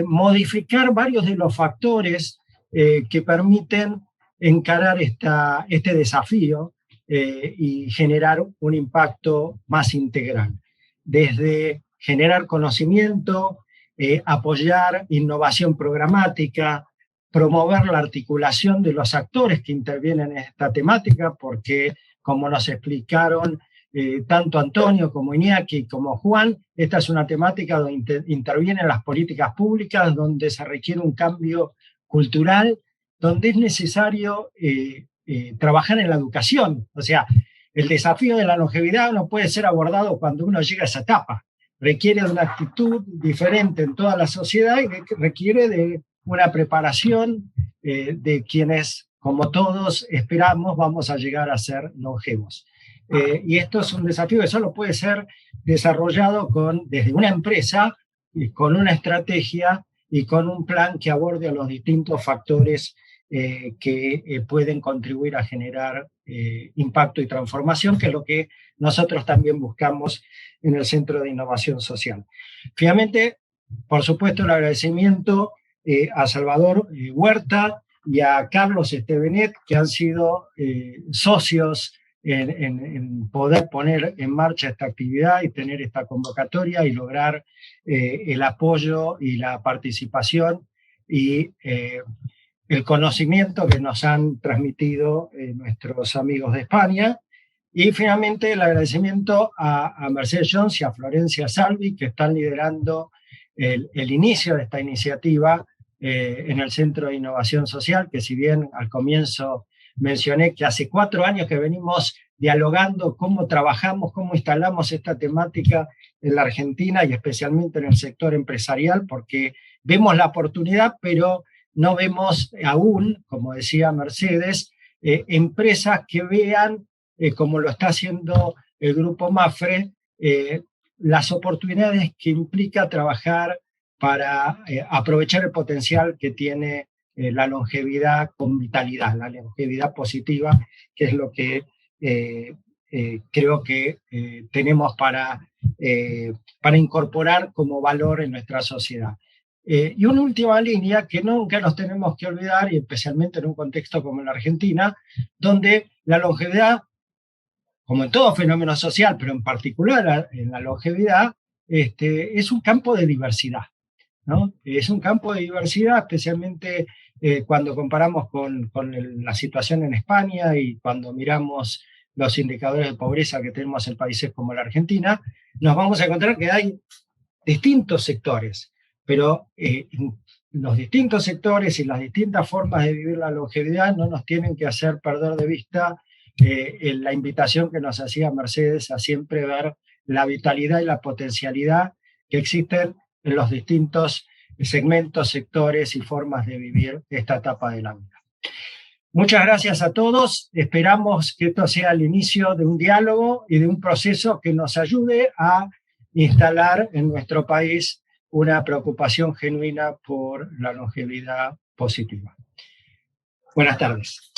modificar varios de los factores que permiten encarar este desafío y generar un impacto más integral. Desde generar conocimiento, apoyar innovación programática, promover la articulación de los actores que intervienen en esta temática, porque, como nos explicaron tanto Antonio como Iñaki como Juan, esta es una temática donde intervienen las políticas públicas, donde se requiere un cambio cultural, donde es necesario trabajar en la educación. O sea, el desafío de la longevidad no puede ser abordado cuando uno llega a esa etapa. Requiere de una actitud diferente en toda la sociedad y requiere de una preparación de quienes, como todos esperamos, vamos a llegar a ser longevos. Y esto es un desafío que solo puede ser desarrollado desde una empresa, y con una estrategia y con un plan que aborde a los distintos factores que pueden contribuir a generar impacto y transformación, que es lo que nosotros también buscamos en el Centro de Innovación Social. Finalmente, por supuesto, el agradecimiento a Salvador Huerta y a Carlos Estevenet, que han sido socios en poder poner en marcha esta actividad y tener esta convocatoria y lograr el apoyo y la participación y el conocimiento que nos han transmitido nuestros amigos de España. Y finalmente el agradecimiento a Mercedes Jones y a Florencia Salvi, que están liderando el inicio de esta iniciativa en el Centro de Innovación Social, que si bien al comienzo mencioné que hace 4 años que venimos dialogando cómo trabajamos, cómo instalamos esta temática en la Argentina y especialmente en el sector empresarial, porque vemos la oportunidad, pero no vemos aún, como decía Mercedes, empresas que vean, como lo está haciendo el Grupo Mapfre, las oportunidades que implica trabajar para aprovechar el potencial que tiene la longevidad con vitalidad, la longevidad positiva, que es lo que creo que tenemos para incorporar como valor en nuestra sociedad. Y una última línea que nunca nos tenemos que olvidar, y especialmente en un contexto como la Argentina, donde la longevidad, como en todo fenómeno social, pero en particular en la longevidad, es un campo de diversidad, ¿no? Es un campo de diversidad, especialmente cuando comparamos con la situación en España y cuando miramos los indicadores de pobreza que tenemos en países como la Argentina, nos vamos a encontrar que hay distintos sectores, pero los distintos sectores y las distintas formas de vivir la longevidad no nos tienen que hacer perder de vista la invitación que nos hacía Mercedes a siempre ver la vitalidad y la potencialidad que existen en los distintos segmentos, sectores y formas de vivir esta etapa de la vida. Muchas gracias a todos. Esperamos que esto sea el inicio de un diálogo y de un proceso que nos ayude a instalar en nuestro país una preocupación genuina por la longevidad positiva. Buenas tardes.